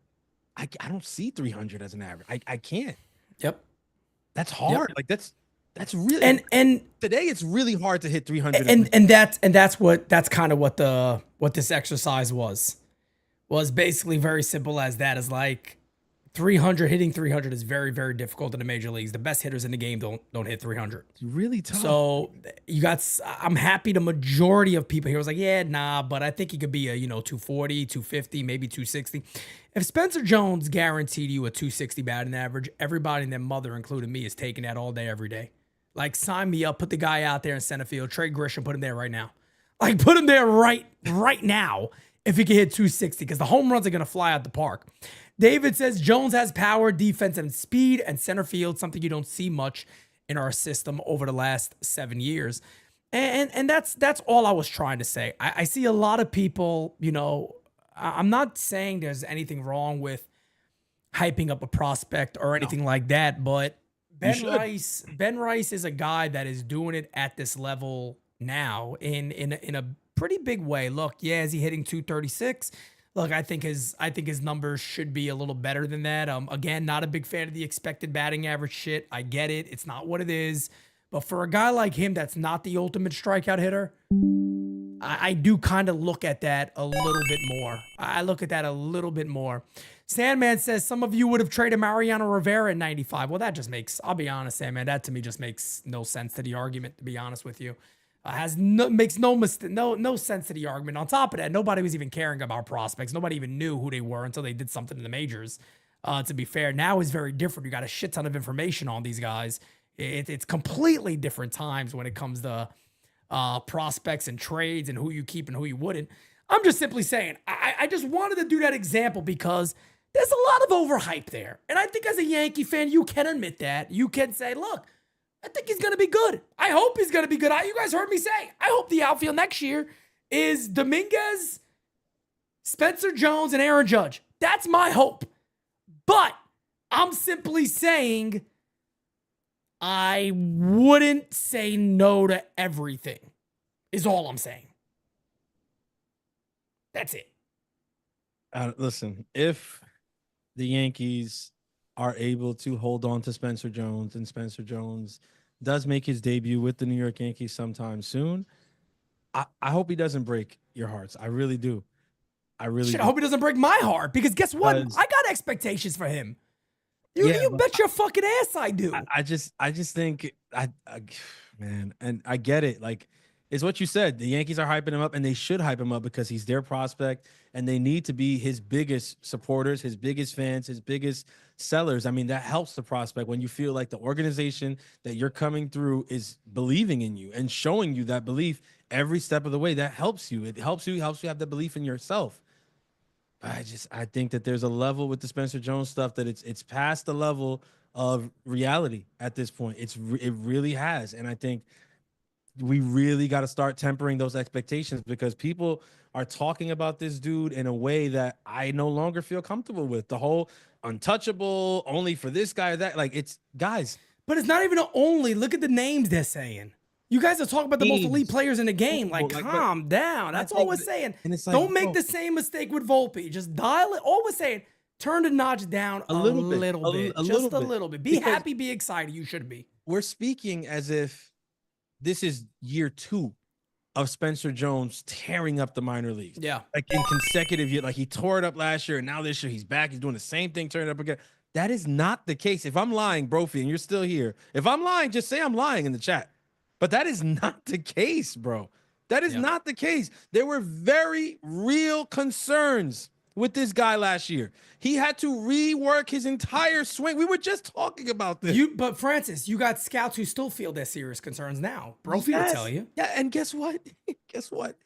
I don't see 300 as an average. I can't. Yep. That's hard. Like that's really and today it's really hard to hit 300. And that's kind of what this exercise was basically very simple as that. Is like 300, hitting 300 is very, very difficult in the major leagues. The best hitters in the game don't hit 300. It's really tough. So I'm happy the majority of people here was like, yeah, nah, but I think he could be a 240, 250, maybe 260. If Spencer Jones guaranteed you a 260 batting average, everybody and their mother, including me, is taking that all day, every day. Like, sign me up, put the guy out there in center field, Trey Grisham, put him there right now. Like, put him there right now if he can hit 260, because the home runs are going to fly out the park. David says Jones has power, defense, and speed, and center field, something you don't see much in our system over the last 7 years. And that's all I was trying to say. I see a lot of people, I'm not saying there's anything wrong with hyping up a prospect or anything like that, but Ben Rice is a guy that is doing it at this level now in a pretty big way. Look, yeah, is he hitting 236? Look, I think his numbers should be a little better than that. Again, not a big fan of the expected batting average shit. I get it. It's not what it is. But for a guy like him that's not the ultimate strikeout hitter, I do kind of look at that a little bit more. I look at that a little bit more. Sandman says some of you would have traded Mariano Rivera at 95. Well, that just makes, I'll be honest, Sandman, that to me just makes no sense to the argument, to be honest with you. Makes no sense to the argument. On top of that, nobody was even caring about prospects. Nobody even knew who they were until they did something in the majors. To be fair, now is very different. You got a shit ton of information on these guys. It's completely different times when it comes to prospects and trades and who you keep and who you wouldn't. I'm just simply saying, I just wanted to do that example because there's a lot of overhype there. And I think as a Yankee fan, you can admit that. You can say, look, I think he's going to be good. I hope he's going to be good. You guys heard me say, I hope the outfield next year is Dominguez, Spencer Jones, and Aaron Judge. That's my hope. But I'm simply saying I wouldn't say no to everything, is all I'm saying. That's it. Listen, if the Yankees are able to hold on to Spencer Jones, and Spencer Jones does make his debut with the New York Yankees sometime soon, I hope he doesn't break your hearts. I really do. I hope he doesn't break my heart, because guess what? I got expectations for him. You bet your fucking ass I do. I just think man, and I get it. Like, It's what you said. The Yankees are hyping him up, and they should hype him up because he's their prospect, and they need to be his biggest supporters, his biggest fans, his biggest sellers. I mean, that helps the prospect when you feel like the organization that you're coming through is believing in you and showing you that belief every step of the way. That helps you. It helps you have that belief in yourself. I think that there's a level with the Spencer Jones stuff that it's past the level of reality at this point. It really has, and I think we really got to start tempering those expectations because people are talking about this dude in a way that I no longer feel comfortable with. The whole untouchable, only for this guy or that. Like, it's guys. But it's not even only. Look at the names they're saying. You guys are talking about the most elite players in the game. Like, calm down. That's all we're saying. And it's like, don't make the same mistake with Volpe. Just dial it. All we're saying, turn the notch down a little bit. Just a little bit. Be happy, be excited. You should be. We're speaking as if this is year 2 of Spencer Jones tearing up the minor leagues. Yeah. Like in consecutive years. Like he tore it up last year, and now this year he's back. He's doing the same thing, turning it up again. That is not the case. If I'm lying, Brophy, and you're still here, if I'm lying, just say I'm lying in the chat. But that is not the case, bro. That is not the case. There were very real concerns with this guy last year. He had to rework his entire swing. We were just talking about this. But Francis, you got scouts who still feel there's serious concerns now. Brophy will tell you. Yeah, and guess what? Guess what?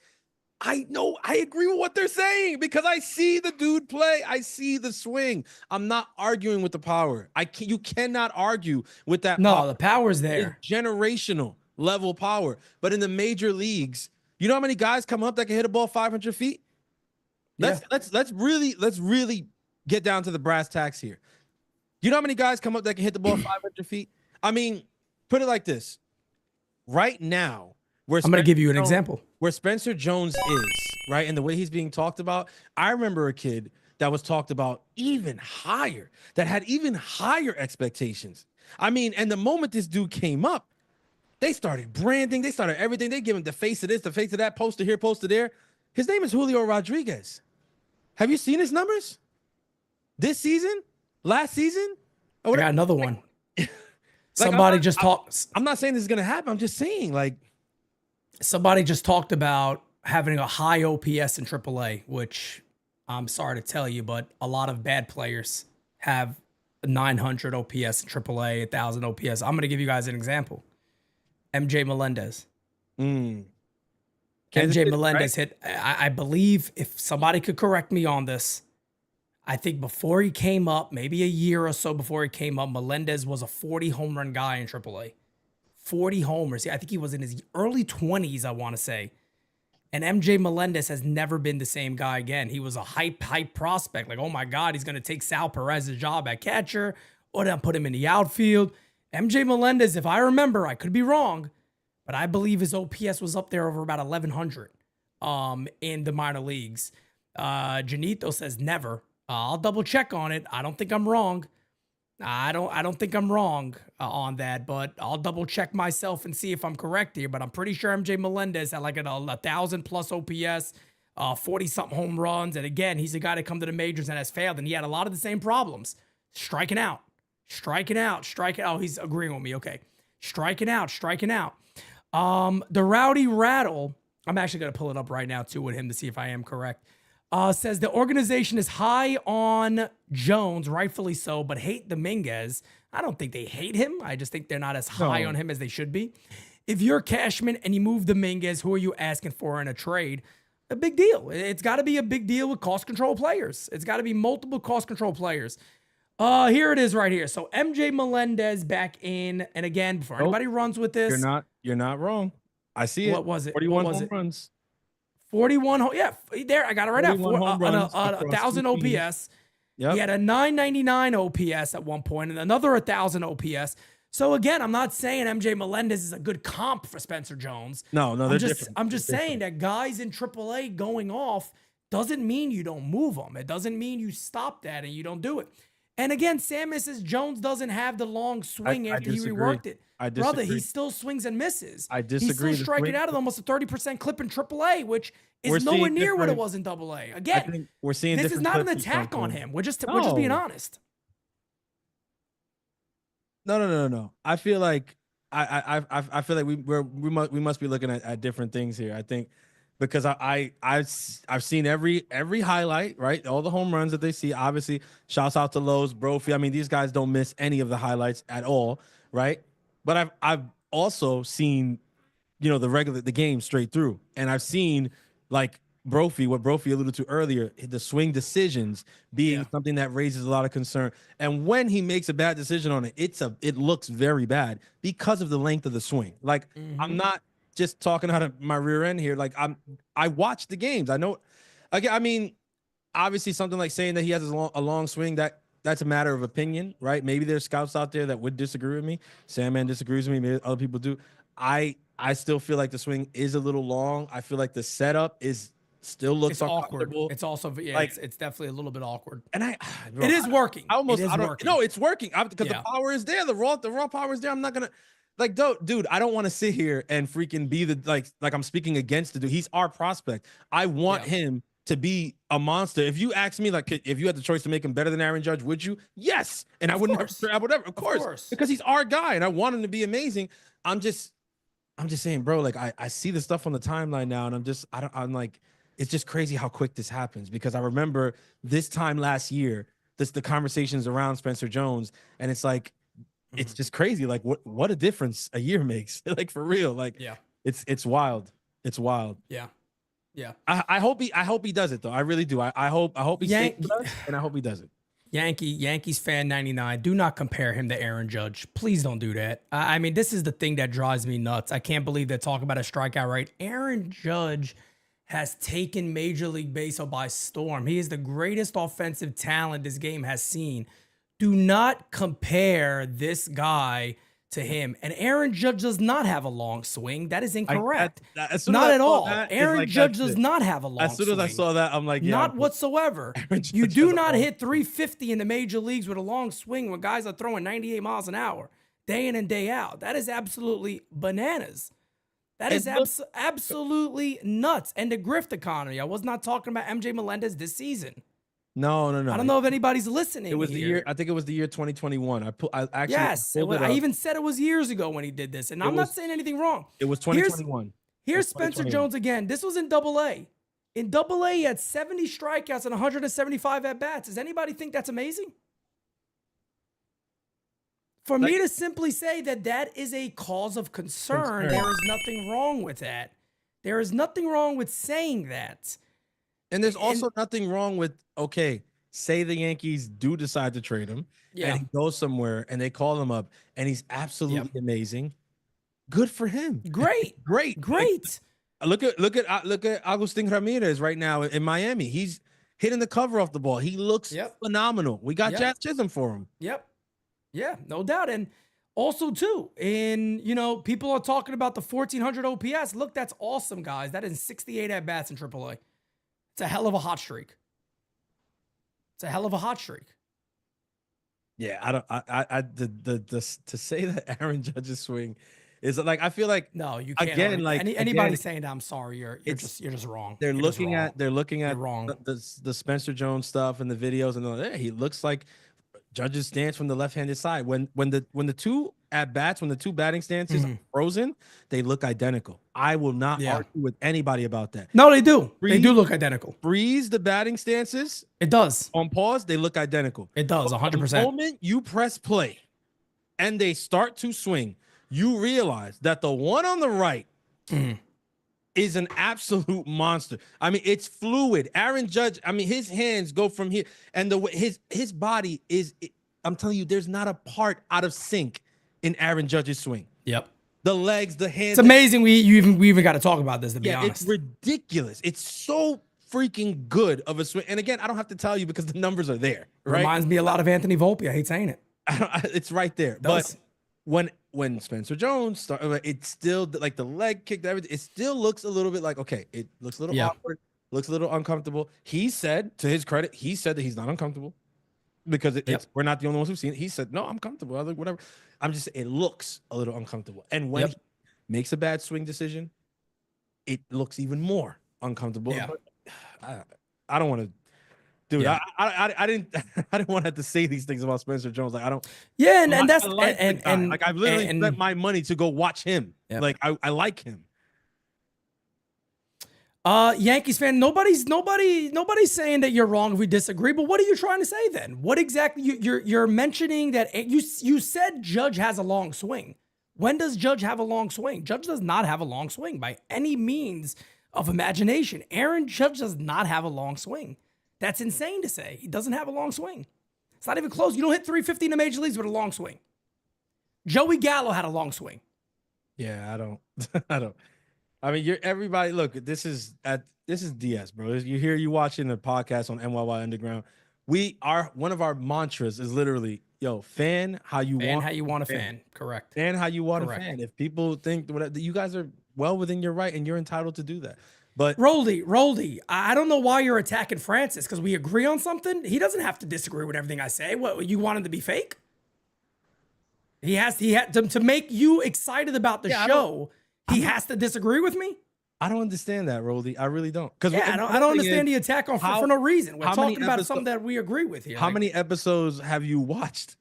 I know, I agree with what they're saying because I see the dude play. I see the swing. I'm not arguing with the power. You cannot argue with that. No, the power's there. It's generational level power. But in the major leagues, you know how many guys come up that can hit a ball 500 feet? Let's really get down to the brass tacks here. You know how many guys come up that can hit the ball 500 feet? I mean, put it like this. Right now, I'm going to give you an example. Where Spencer Jones is, right, and the way he's being talked about, I remember a kid that was talked about even higher, that had even higher expectations. I mean, and the moment this dude came up, they started branding, they started everything. They give him the face of this, the face of that, poster here, poster there. His name is Julio Rodriguez. Have you seen his numbers? This season? Last season? I got another one. Somebody just talked. I'm not saying this is going to happen. I'm just saying, like. Somebody just talked about having a high OPS in AAA, which I'm sorry to tell you, but a lot of bad players have 900 OPS in AAA, 1,000 OPS. I'm going to give you guys an example. MJ Melendez. MJ Melendez hit, I believe, if somebody could correct me on this, I think before he came up, maybe a year or so before he came up, Melendez was a 40 home run guy in AAA. 40 homers. I think he was in his early 20s, I want to say. And MJ Melendez has never been the same guy again. He was a hype prospect. Like, oh my God, he's going to take Sal Perez's job at catcher or then put him in the outfield. MJ Melendez, if I remember, I could be wrong, but I believe his OPS was up there over about 1,100 in the minor leagues. Janito says never. I'll double check on it. I don't think I'm wrong. I don't think I'm wrong on that, but I'll double check myself and see if I'm correct here. But I'm pretty sure MJ Melendez had like a 1,000 plus OPS, 40 something home runs. And again, he's a guy that come to the majors and has failed. And he had a lot of the same problems. Striking out. Oh, he's agreeing with me. Okay. Striking out. The Rowdy Rattle, I'm actually going to pull it up right now too with him to see if I am correct. Says the organization is high on Jones, rightfully so, but hate Dominguez. I don't think they hate him. I just think they're not as high on him as they should be. If you're Cashman and you move Dominguez, who are you asking for in a trade? A big deal. It's got to be a big deal with cost control players. It's got to be multiple cost control players. Here it is right here. So MJ Melendez back in, and again, before anybody runs with this, you're not wrong. I see it. What was it? 41 home runs. 41, yeah, there, I got it right out. 1,000 OPS. Yep. He had a 999 OPS at one point and another 1,000 OPS. So again, I'm not saying MJ Melendez is a good comp for Spencer Jones. No, they're different. I'm just saying that guys in AAA going off doesn't mean you don't move them. It doesn't mean you stop that and you don't do it. And again, Sammy says Jones doesn't have the long swing after he reworked it. Brother, he still swings and misses. I disagree. He's still striking out at almost a 30% clip in AAA, which is nowhere near what it was in AA. Again, we're seeing this is not an attack on him. We're just being honest. No. I feel like I feel like we must be looking at different things here. I think because I've seen every highlight, right? All the home runs that they see. Obviously, shouts out to Lowe's, Brophy. I mean, these guys don't miss any of the highlights at all, right? But I've also seen the game straight through, and I've seen like what Brophy alluded to earlier, the swing decisions being something that raises a lot of concern. And when he makes a bad decision on it, it looks very bad because of the length of the swing. Like I'm not just talking out of my rear end here. Like I watch the games. I know. Again, I mean, obviously something like saying that he has a long swing, that's a matter of opinion, right? Maybe there's scouts out there that would disagree with me. Sandman disagrees with me. Maybe other people do. I still feel like the swing is a little long. I feel like the setup still looks It's awkward. uncomfortable. It's also Like, it's definitely a little bit awkward. and bro, It is working. I almost It is I don't working. no, it's working because the power is there. The raw power is there. I'm not gonna like, dude. I don't want to sit here and freaking be the like I'm speaking against the dude. He's our prospect. I want him to be a monster. If you ask me, like, if you had the choice to make him better than Aaron Judge, would you? Yes. And I would never. Of course, because he's our guy, and I want him to be amazing. I'm just saying, bro. Like, I see the stuff on the timeline now, and I'm like, it's just crazy how quick this happens. Because I remember this time last year, the conversations around Spencer Jones, and it's like, it's just crazy. Like, what a difference a year makes. Like, for real. Like, it's wild. It's wild. Yeah. I hope he does it though. I really do. I hope he stays with us, and I hope he does it. Yankees fan 99. Do not compare him to Aaron Judge. Please don't do that. I mean, this is the thing that drives me nuts. I can't believe they're talking about a strikeout rate. Aaron Judge has taken Major League Baseball by storm. He is the greatest offensive talent this game has seen. Do not compare this guy to him. And Aaron Judge does not have a long swing. That is incorrect. Not at all. Aaron Judge does not have a long swing. As soon as I saw that, I'm like, yeah. Not whatsoever. You do not hit 350 in the major leagues with a long swing when guys are throwing 98 miles an hour day in and day out. That is absolutely bananas. That is absolutely nuts. And the grift economy. I was not talking about MJ Melendez this season. No. I don't know if anybody's listening. It was the year. I think it was the year 2021. I even said it was years ago when he did this, and I'm not saying anything wrong. It was 2021. Here's Spencer Jones again. This was in Double-A. In Double-A, he had 70 strikeouts and 175 at bats. Does anybody think that's amazing? For me to simply say that is a cause of concern, there is nothing wrong with that. There is nothing wrong with saying that. And there's also nothing wrong with, okay, say the Yankees do decide to trade him and he goes somewhere and they call him up and he's absolutely amazing. Good for him. Great. Look at Agustin Ramirez right now in Miami. He's hitting the cover off the ball. He looks phenomenal. We got Jazz Chisholm for him. Yeah, no doubt. And also too, people are talking about the 1400 OPS. Look, that's awesome, guys. That is 68 at bats in AAA. It's a hell of a hot streak. Yeah, to say that Aaron Judge's swing is like, I feel like, no, you can't. Again, like anybody saying that, I'm sorry, you're just wrong. They're looking at wrong. The Spencer Jones stuff and the videos, and they're like, hey, he looks like Judge's stance from the left-handed side. When the two at bats, when the two batting stances are frozen, they look identical. I will not argue with anybody about that. No, they do. They do look identical. Freeze the batting stances. It does. On pause, they look identical. It does, 100%. The moment you press play and they start to swing, you realize that the one on the right is an absolute monster. I mean, it's fluid. Aaron Judge, I mean, his hands go from here, and the way his body is, I'm telling you, there's not a part out of sync in Aaron Judge's swing. Yep. The legs, the hands. It's amazing. We even got to talk about this, to be honest. It's ridiculous. It's so freaking good of a swing. And again, I don't have to tell you because the numbers are there. Right? Reminds me a lot of Anthony Volpe. I hate saying it. It's right there. But when Spencer Jones started, it's still like the leg kick, everything. It still looks a little bit like, okay, it looks a little awkward, looks a little uncomfortable. He said, to his credit, he said that he's not uncomfortable because we're not the only ones who've seen it. He said, no, I'm comfortable. I like whatever. I'm just, it looks a little uncomfortable. And when he makes a bad swing decision, it looks even more uncomfortable. Yeah. But I don't want to. Dude, Yeah. I didn't I didn't want to have to say these things about Spencer Jones. Like I don't. Yeah, and that's I like the guy. Like I've literally spent my money to go watch him. Yep. Like I like him. Yankees fan, nobody's saying that you're wrong if we disagree, but what are you trying to say then? What exactly you're mentioning that you said Judge has a long swing. When does Judge have a long swing? Judge does not have a long swing by any means of imagination. Aaron Judge does not have a long swing. That's insane to say. He doesn't have a long swing. It's not even close. You don't hit 350 in the major leagues with a long swing. Joey Gallo had a long swing. Yeah, I don't. I don't. I mean, you're everybody. Look, this is DS, bro. You watching the podcast on NYY Underground. One of our mantras is literally, yo, fan how you want a fan. Correct. Fan how you want Correct. a fan. If people think whatever, you guys are well within your right and you're entitled to do that. But Roldy, I don't know why you're attacking Francis because we agree on something. He doesn't have to disagree with everything I say. What, you want him to be fake? He had to make you excited about the show. He has to disagree with me. I don't understand that, Roldy. I really don't. I don't understand the attack on for no reason. We're talking about something that we agree with here. How many episodes have you watched?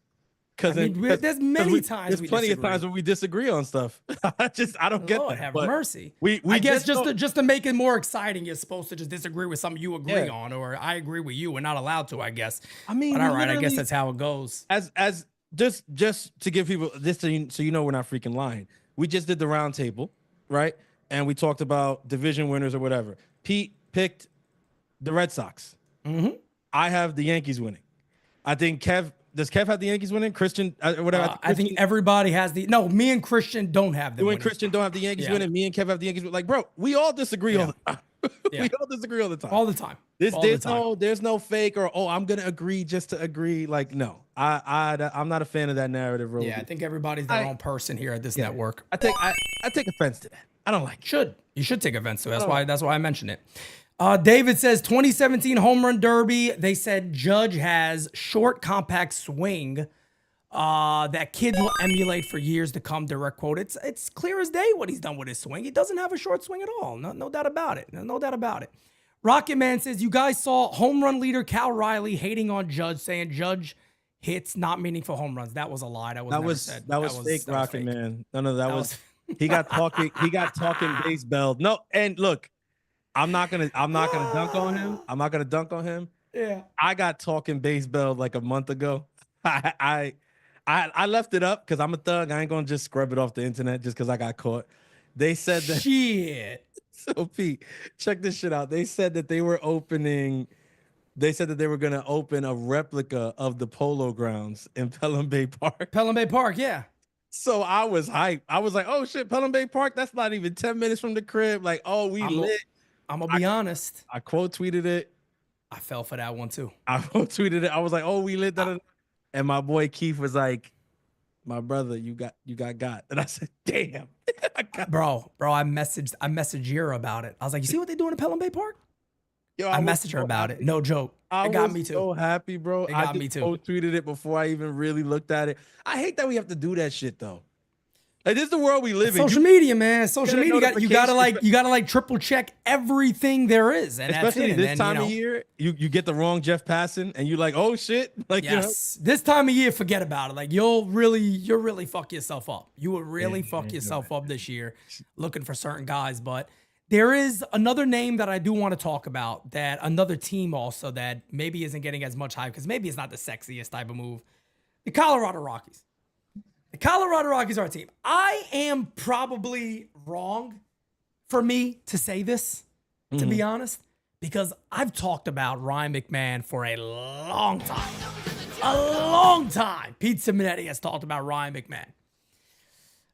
Because there's many times. There's plenty of times when we disagree on stuff. I don't get Lord, that. have but mercy. I guess just to make it more exciting, you're supposed to just disagree with something you agree on, or I agree with you. We're not allowed to, I guess. I mean, but all right, I guess that's how it goes. As just to give people this, so you know we're not freaking lying. We just did the round table, right? And we talked about division winners or whatever. Pete picked the Red Sox. Mm-hmm. I have the Yankees winning. I think does Kev have the Yankees winning? Christian, whatever. I think everybody has me and Christian don't have them. You and Christian don't have the Yankees winning. Me and Kev have the Yankees. Like, bro, we all disagree all the time. We all disagree all the time. All the time. There's no fake or I'm gonna agree just to agree. Like, no, I'm not a fan of that narrative. Really. Yeah, I think everybody's their own person here at this network. I take offense to that. I don't like it. You should take offense to it. That's why I mentioned it. David says 2017 home run derby. They said Judge has short, compact swing that kids will emulate for years to come. Direct quote. It's clear as day what he's done with his swing. He doesn't have a short swing at all. No doubt about it. No doubt about it. Rocket Man says you guys saw home run leader Cal Riley hating on Judge, saying Judge hits not meaningful home runs. That was a lie. That was fake, Rocket Man. No, that was. He got talking base bell. No, and look, I'm not gonna dunk on him. I'm not gonna dunk on him. Yeah. I got talking base bell like a month ago. I left it up because I'm a thug. I ain't gonna just scrub it off the internet just because I got caught. They said that shit. So Pete, check this shit out. They said that they were gonna open a replica of the Polo Grounds in Pelham Bay Park. Pelham Bay Park, yeah. So I was hyped. I was like, oh shit, Pelham Bay Park, that's not even 10 minutes from the crib. Like, oh, we lit. I'm gonna be honest. I quote tweeted it. I fell for that one too. I quote tweeted it. I was like, oh, we lit. And my boy Keith was like, my brother, you got. And I said, damn. Bro, I messaged Yura about it. I was like, you see what they doing in Pelham Bay Park? Yo, I messaged her about it. No joke. It got me too. So happy, bro. It got me too. I tweeted it before I even really looked at it. I hate that we have to do that shit though. Like, this is the world we live in. Social media, man. Social media. You gotta triple check everything there is, and especially that's it. This time of year, you get the wrong Jeff passing, and you like, oh shit. Like, yes, this time of year, forget about it. Like, you'll really fuck yourself up. You will really fuck yourself up this year, looking for certain guys. But there is another name that I do want to talk about. That another team also that maybe isn't getting as much hype because maybe it's not the sexiest type of move. The Colorado Rockies. The Colorado Rockies are a team. I am probably wrong for me to say this, to be honest, because I've talked about Ryan McMahon for a long time. A long time. Pete Simonetti has talked about Ryan McMahon.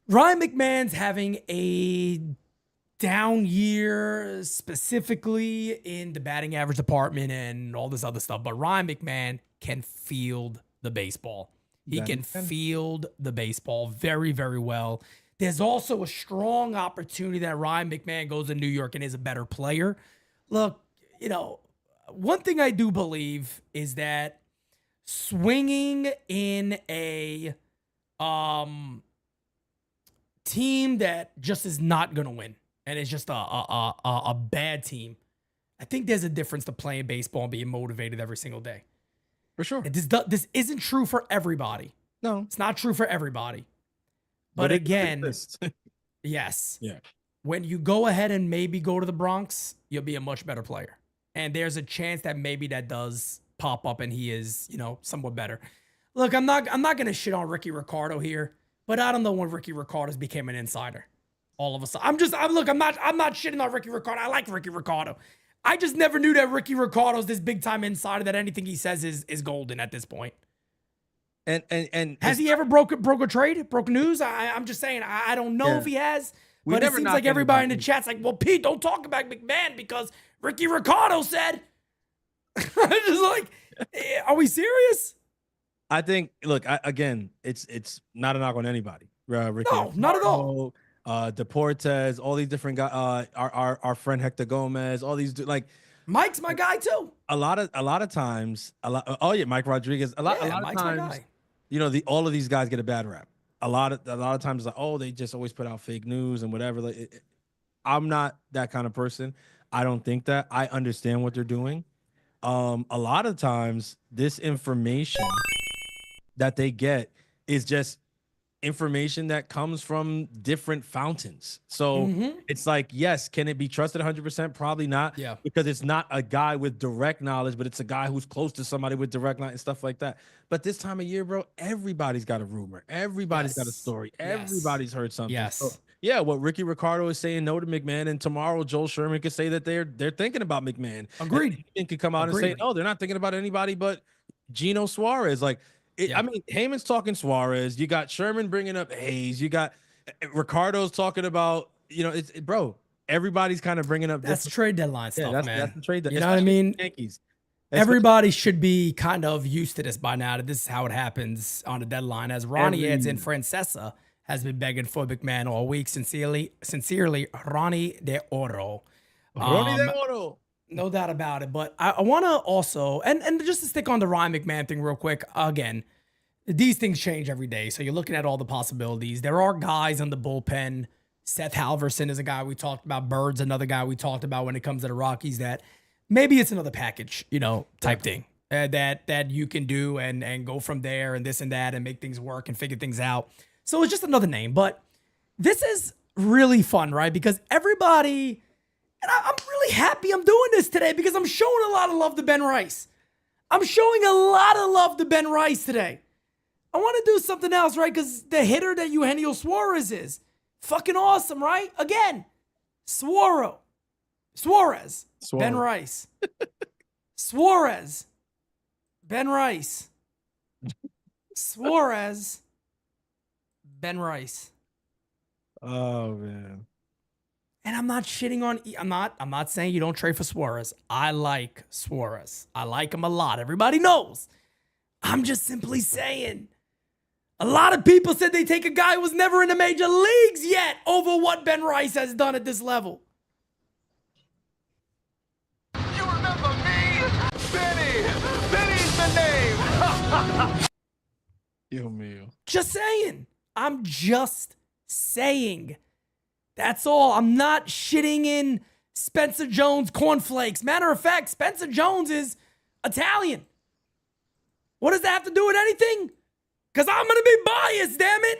Ryan McMahon's having a down year, specifically in the batting average department and all this other stuff, but Ryan McMahon can field the baseball. He can field the baseball very, very well. There's also a strong opportunity that Ryan McMahon goes to New York and is a better player. Look, one thing I do believe is that swinging in a team that just is not going to win and it's just a bad team I think there's a difference to playing baseball and being motivated every single day. For sure. This isn't true for everybody. No. It's not true for everybody. But again, yes. Yeah. When you go ahead and maybe go to the Bronx, you'll be a much better player. And there's a chance that maybe that does pop up and he is, somewhat better. Look, I'm not gonna shit on Ricky Ricardo here, but I don't know when Ricky Ricardo's became an insider. All of a sudden. I'm not shitting on Ricky Ricardo. I like Ricky Ricardo. I just never knew that Ricky Ricardo's this big time insider that anything he says is golden at this point. And has he ever broke a trade, broke news? I'm just saying, I don't know if he has. But it seems like everybody in the chat's like, well, Pete, don't talk about McMahon because Ricky Ricardo said. I'm just like, are we serious? I think, look, again, it's not a knock on anybody. Ricky no, not at all. Deportes, all these different guys, our friend Hector Gomez, all these like Mike's my guy too. A lot of times, Mike Rodriguez. A lot of Mike's times, my guy. All of these guys get a bad rap. A lot of times, like, oh, they just always put out fake news and whatever. Like, I'm not that kind of person. I don't think that. I understand what they're doing. A lot of times, this information that they get is just information that comes from different fountains. So it's like, yes, can it be trusted 100%? Probably not. Yeah. Because it's not a guy with direct knowledge, but it's a guy who's close to somebody with direct knowledge and stuff like that. But this time of year, bro, everybody's got a rumor. Everybody's got a story. Everybody's heard something. Yes. So, yeah, what Ricky Ricardo is saying no to McMahon, and tomorrow Joel Sherman could say that they're thinking about McMahon. Agreed. And could come out and say, no, they're not thinking about anybody but Gino Suarez. Like, I mean, Heyman's talking Suarez. You got Sherman bringing up Hayes. You got Ricardo's talking about, bro, everybody's kind of bringing up. That's trade deadline stuff, man. That's the trade deadline. You know what I mean? Yankees. Everybody should be kind of used to this by now, that this is how it happens on the deadline. As Ronnie adds in, Francesa has been begging for McMahon all week. Sincerely, Ronnie de Oro. Ronnie de Oro. No doubt about it. But I want to also, and just to stick on the Ryan McMahon thing real quick, again, these things change every day. So you're looking at all the possibilities. There are guys in the bullpen. Seth Halverson is a guy we talked about. Bird's another guy we talked about when it comes to the Rockies, that maybe it's another package, type thing that you can do and go from there and this and that and make things work and figure things out. So it's just another name. But this is really fun, right? Because everybody... And I'm really happy I'm doing this today because I'm showing a lot of love to Ben Rice. I'm showing a lot of love to Ben Rice today. I want to do something else, right? Because the hitter that Eugenio Suarez is fucking awesome, right? Again, Suarez, Ben Rice. Suarez, Ben Rice. Suarez, Ben Rice. Oh, man. And I'm not shitting on, I'm not saying you don't trade for Suarez. I like Suarez. I like him a lot. Everybody knows. I'm just simply saying, a lot of people said they take a guy who was never in the major leagues yet over what Ben Rice has done at this level. You remember me? Benny! Benny's the name! Yo, mio. Just saying. I'm just saying. That's all. I'm not shitting in Spencer Jones cornflakes. Matter of fact, Spencer Jones is Italian. What does that have to do with anything? Because I'm going to be biased, damn it.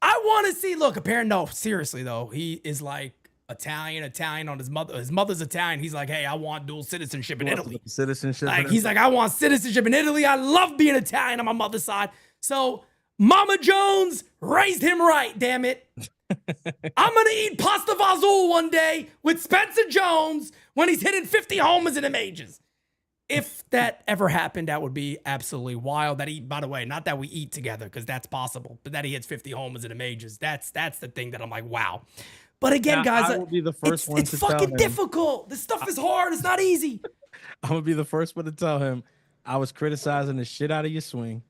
I want to see, look, apparently, no, seriously, though, he is like Italian on his mother. His mother's Italian. He's like, hey, I want dual citizenship in Italy. He's like, I want citizenship in Italy. I love being Italian on my mother's side. So Mama Jones raised him right, damn it. I'm going to eat pasta fazool one day with Spencer Jones when he's hitting 50 homers in the majors. If that ever happened, that would be absolutely wild. That he, by the way, not that we eat together because that's possible, but that he hits 50 homers in the majors. That's the thing that I'm like, wow. But again, now, guys, I will be the first one it's to fucking tell him. difficult. This stuff is hard. It's not easy. I'm going to be the first one to tell him I was criticizing the shit out of your swing.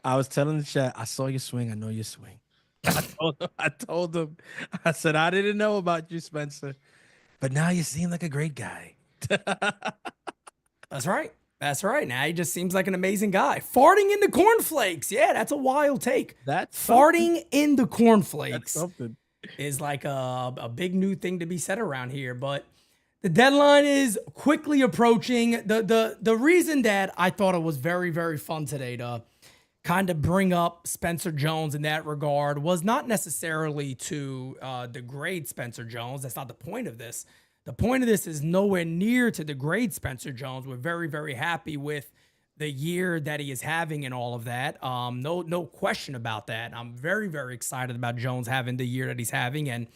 I was telling the chat, I saw your swing. I know your swing. I told him, I said, I didn't know about you, Spencer, but now you seem like a great guy. That's right. That's right. Now he just seems like an amazing guy. Farting into cornflakes. Yeah, that's a wild take. That's farting into cornflakes something. Is like a big new thing to be said around here. But The deadline is quickly approaching. The reason that I thought it was very, very fun today to kind of bring up Spencer Jones in that regard was not necessarily to degrade Spencer Jones. That's not the point of this. The point of this is nowhere near to degrade Spencer Jones. We're very, very happy with the year that he is having and all of that. No question about that. I'm very, very excited about Jones having the year that he's having and,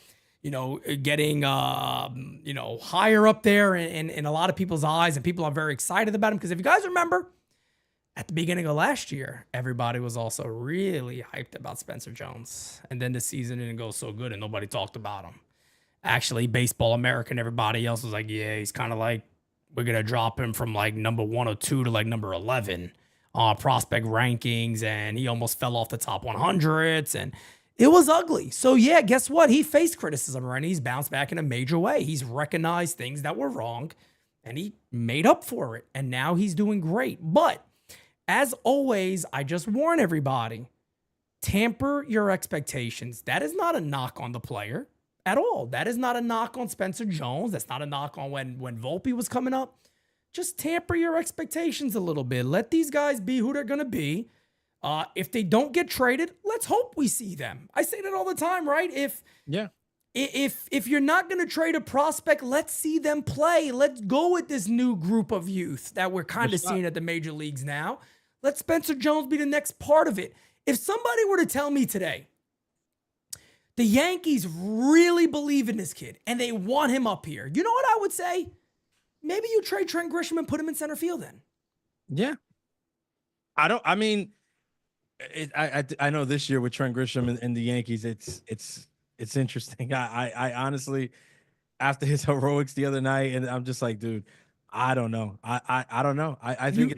getting, higher up there in a lot of people's eyes, and people are very excited about him. Because if you guys remember, at the beginning of last year, everybody was also really hyped about Spencer Jones. And then the season didn't go so good and nobody talked about him. Actually, Baseball America and everybody else was like, yeah, he's kind of like, we're going to drop him from like number 102 to like number 11 on prospect rankings. And he almost fell off the top 100s. And it was ugly. So, yeah, guess what? He faced criticism, right? He's bounced back in a major way. He's recognized things that were wrong and he made up for it. And now he's doing great. But as always, I just warn everybody, temper your expectations. That is not a knock on the player at all. That is not a knock on Spencer Jones. That's not a knock on when Volpe was coming up. Just temper your expectations a little bit. Let these guys be who they're going to be. If they don't get traded, let's hope we see them. I say that all the time, right? If you're not going to trade a prospect, let's see them play. Let's go with this new group of youth that we're kind of seeing at the major leagues now. Let Spencer Jones be the next part of it. If somebody were to tell me today, the Yankees really believe in this kid and they want him up here, you know what I would say? Maybe you trade Trent Grisham and put him in center field then. Yeah. I know this year with Trent Grisham and the Yankees, it's interesting. I honestly, after his heroics the other night, and I'm just like, dude, I don't know. I don't know. I think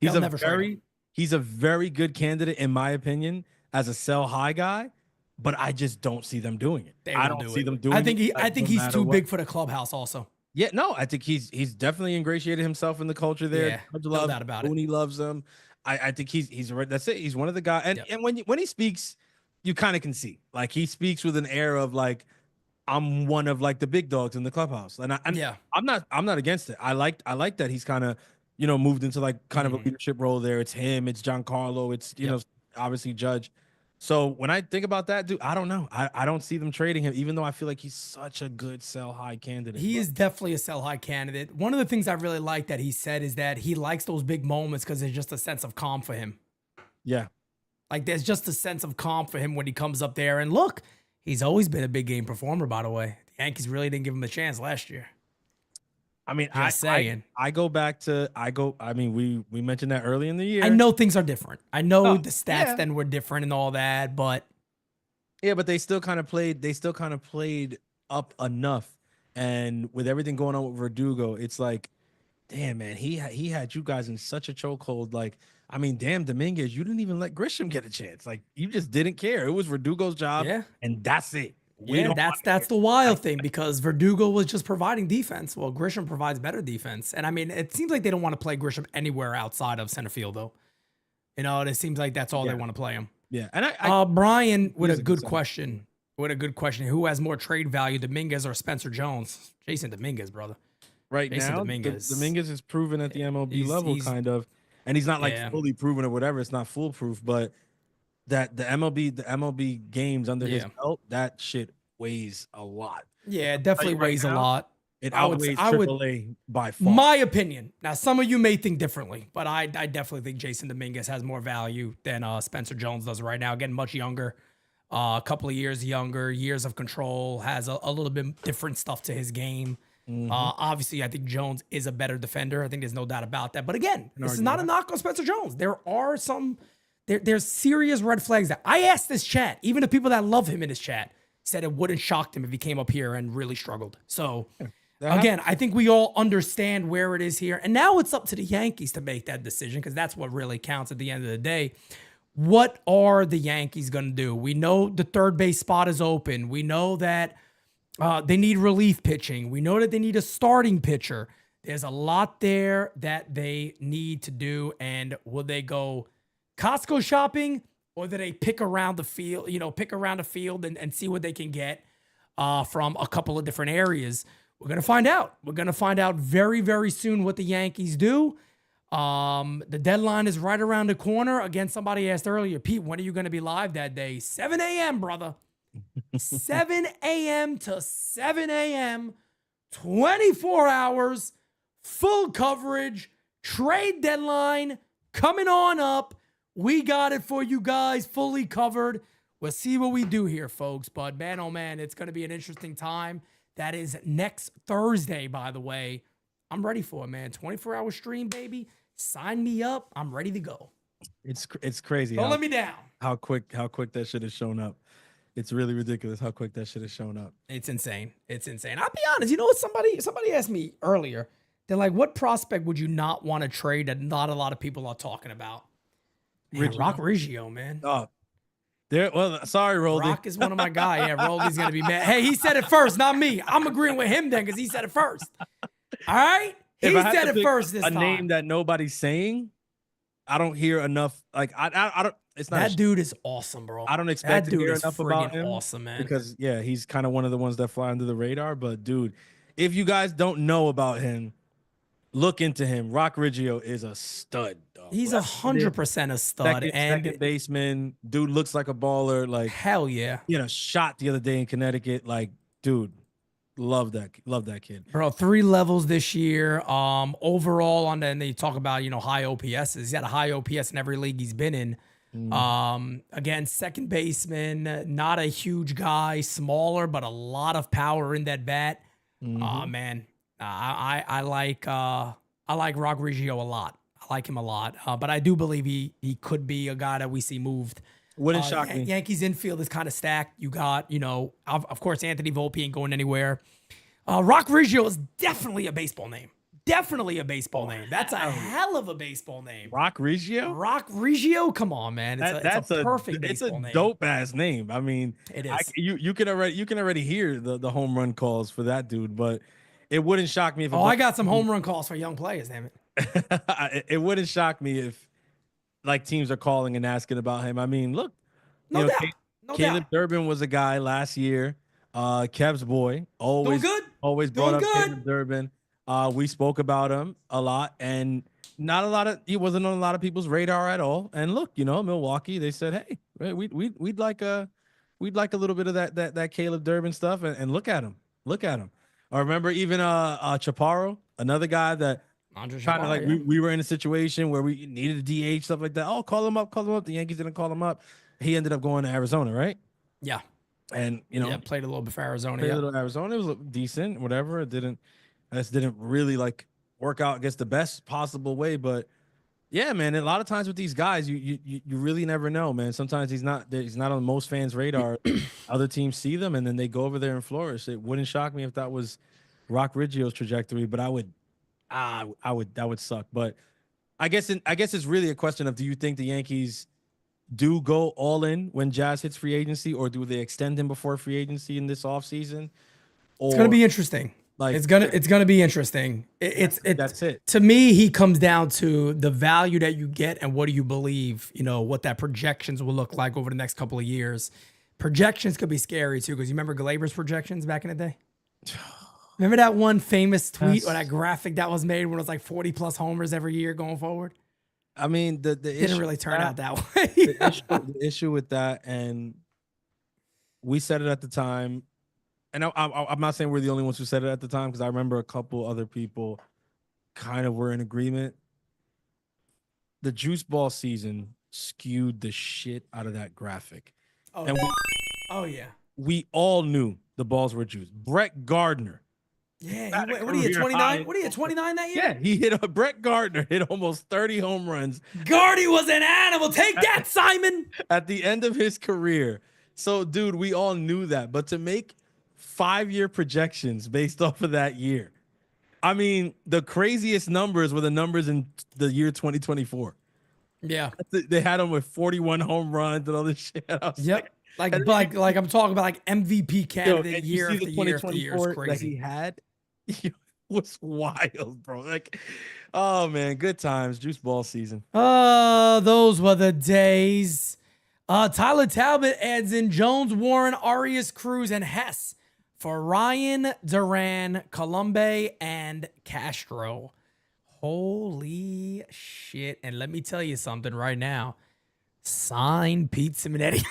he's a very good candidate in my opinion as a sell high guy, but I just don't see them doing it. I don't see them doing it. I think he's too big for the clubhouse also. Yeah, no, I think he's definitely ingratiated himself in the culture there. Yeah, no doubt about it. Mooney loves him. I think he's right. That's it. He's one of the guys. And when he speaks, you kind of can see like he speaks with an air of like, I'm one of like the big dogs in the clubhouse. And I'm not against it. I like that he's kind of, moved into like kind of a leadership role there. It's him, it's Giancarlo, it's obviously Judge. So when I think about that, dude, I don't know. I don't see them trading him, even though I feel like he's such a good sell high candidate. He is definitely a sell high candidate. One of the things I really like that he said is that he likes those big moments because there's just a sense of calm for him. Yeah. Like there's just a sense of calm for him when he comes up there. And look, he's always been a big game performer, by the way. The Yankees really didn't give him a chance last year. I mean, I go back to we mentioned that early in the year. I know things are different. I know the stats then were different and all that, but but they still kind of played up enough. And with everything going on with Verdugo, it's like, damn man, he had you guys in such a chokehold. Like, I mean, damn, Dominguez, you didn't even let Grisham get a chance. Like, you just didn't care. It was Verdugo's job, and that's it. That's the wild thing because Verdugo was just providing defense. Well, Grisham provides better defense. And I mean, it seems like they don't want to play Grisham anywhere outside of center field, though. It seems like that's all they want to play him. Yeah. And Brian with a good question. Who has more trade value, Dominguez or Spencer Jones? Jason Dominguez, brother. Now, Dominguez is proven at the MLB level, kind of. And he's not like fully proven or whatever. It's not foolproof, but that the MLB games under his belt, that shit weighs a lot. Yeah, it definitely weighs a lot. It outweighs AAA by far. My opinion. Now, some of you may think differently, but I definitely think Jason Dominguez has more value than Spencer Jones does right now. Again, much younger, a couple of years younger, years of control, has a little bit different stuff to his game. Obviously, I think Jones is a better defender. I think there's no doubt about that. But again, this is not a knock on Spencer Jones. There are there's serious red flags that I asked this chat, even the people that love him in this chat, said it wouldn't shock them if he came up here and really struggled. So again, I think we all understand where it is here. And now it's up to the Yankees to make that decision because that's what really counts at the end of the day. What are the Yankees going to do? We know the third base spot is open. We know that they need relief pitching. We know that they need a starting pitcher. There's a lot there that they need to do. And will they go Costco shopping, or do they pick around the field, and see what they can get from a couple of different areas? we're gonna find out. We're gonna find out very, very soon what the Yankees do. The deadline is right around the corner. Again, somebody asked earlier, Pete, when are you gonna be live that day? 7 a.m., brother. 7 a.m. to 7 a.m. 24 hours, full coverage, trade deadline coming on up. We got it for you guys, fully covered. We'll see what we do here, folks. But man, oh man, it's going to be an interesting time. That is next Thursday, by the way. I'm ready for it, man. 24-hour stream, baby. Sign me up. I'm ready to go. It's crazy. Don't let me down. How quick that shit has shown up. It's really ridiculous how quick that shit has shown up. It's insane. It's insane. I'll be honest. You know what? Somebody asked me earlier. They're like, what prospect would you not want to trade that not a lot of people are talking about? Man, Rock Riggio, man. Oh, well, sorry, Roldy. Rock is one of my guys. Yeah, Roldy's going to be mad. Hey, he said it first, not me. I'm agreeing with him then because he said it first. All right? He said it first this time. A name that nobody's saying, I don't hear enough. Like, I don't. It's not that dude is awesome, bro. I don't expect to hear enough about him. Awesome, man. Because yeah, he's kind of one of the ones that fly under the radar. But dude, if you guys don't know about him, look into him. Rock Riggio is a stud, dog. He's 100% a stud. Second baseman, dude looks like a baller. Like hell yeah. Shot the other day in Connecticut. Like, dude, love that kid, bro. 3 levels this year. Overall, and they talk about high OPSs. He's had a high OPS in every league he's been in. Again, second baseman, not a huge guy, smaller, but a lot of power in that bat. Man, I like Rock Riggio a lot. I like him a lot. But I do believe he could be a guy that we see moved. Wouldn't shock me. Yankees infield is kind of stacked. You got, of course, Anthony Volpe ain't going anywhere. Rock Riggio is definitely a baseball name. Definitely a baseball name. That's a hell of a baseball name. Rock Riggio? Rock Riggio? Come on, man. It's a perfect baseball name. It's a dope ass name. I mean, it is. You can already hear the home run calls for that dude, but it wouldn't shock me if I got some home run calls for young players, damn it. It wouldn't shock me if like teams are calling and asking about him. I mean, look, no doubt. Caleb Durbin was a guy last year. Kev's boy, always brought up Caleb Durbin. We spoke about him a lot, and he wasn't on a lot of people's radar at all. And look, Milwaukee, they said, hey, we'd like a little bit of that Caleb Durbin stuff, and look at him. I remember even Chaparro, another guy that kind of like we were in a situation where we needed a DH, stuff like that. Oh, call him up. The Yankees didn't call him up. He ended up going to Arizona, right? Yeah. And played a little bit for Arizona. Played a little Arizona. It was decent, whatever. It didn't really like work out against the best possible way. But yeah, man, a lot of times with these guys, you really never know, man. Sometimes he's not on most fans' radar. Other teams see them and then they go over there and flourish. It wouldn't shock me if that was Rock Riggio's trajectory, but that would suck. But I guess it's really a question of, do you think the Yankees do go all in when Jazz hits free agency, or do they extend him before free agency in this offseason? It's going to be interesting. Like it's gonna be interesting. That's it. To me, he comes down to the value that you get and what do you believe, what that projections will look like over the next couple of years. Projections could be scary too, because you remember Glaber's projections back in the day? Remember that one famous tweet or that graphic that was made when it was like 40 plus homers every year going forward? I mean, the didn't really turn out that way. the issue with that, and we said it at the time, and I'm not saying we're the only ones who said it at the time, because I remember a couple other people kind of were in agreement. The juice ball season skewed the shit out of that graphic. Oh, and we all knew the balls were juiced. Brett Gardner. Yeah, what are you, 29? What are you, 29 that year? Yeah, he hit Brett Gardner hit almost 30 home runs. Gardy was an animal. Take that, Simon. At the end of his career. So, dude, we all knew that. But to make 5-year projections based off of that year, I mean, the craziest numbers were the numbers in the year 2024. Yeah. They had him with 41 home runs and all this shit. Yep. Like I'm talking about like MVP candidate year after year after year. It's crazy. That he had. It was wild, bro. Like, oh man, good times, juice ball season. Those were the days. Tyler Talbot adds in Jones, Warren, Arias, Cruz, and Hess for Ryan, Duran, Colombe, and Castro. Holy shit. And let me tell you something right now. Sign Pete Simonetti.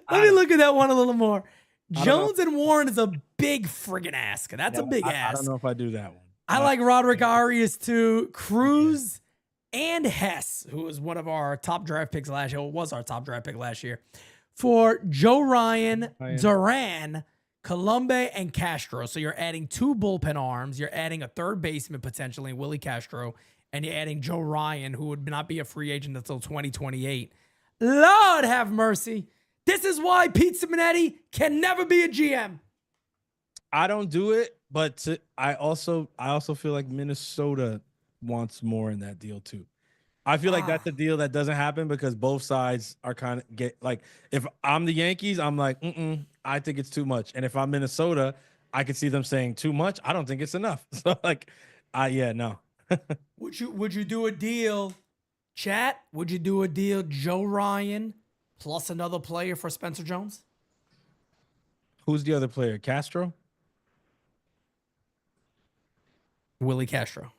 Let me look at that one a little more. Jones and Warren is a big friggin' ask. That's a big ask. I don't know if I do that one. I like Roderick Arias too. Cruz and Hess, who was one of our top draft picks last year, was our top draft pick last year, for Joe Ryan, Duran, Colombe, and Castro. So you're adding 2 bullpen arms. You're adding a third baseman potentially, Willie Castro, and you're adding Joe Ryan, who would not be a free agent until 2028. Lord have mercy. This is why Pete Simonetti can never be a GM. I don't do it, but I also feel like Minnesota wants more in that deal too. I feel like that's a deal that doesn't happen because both sides are kind of get like, if I'm the Yankees, I'm like, I think it's too much. And if I'm Minnesota, I could see them saying too much. I don't think it's enough. So like, no. Would you do a deal, chat? Would you do a deal, Joe Ryan plus another player for Spencer Jones? Who's the other player? Castro? Willie Castro.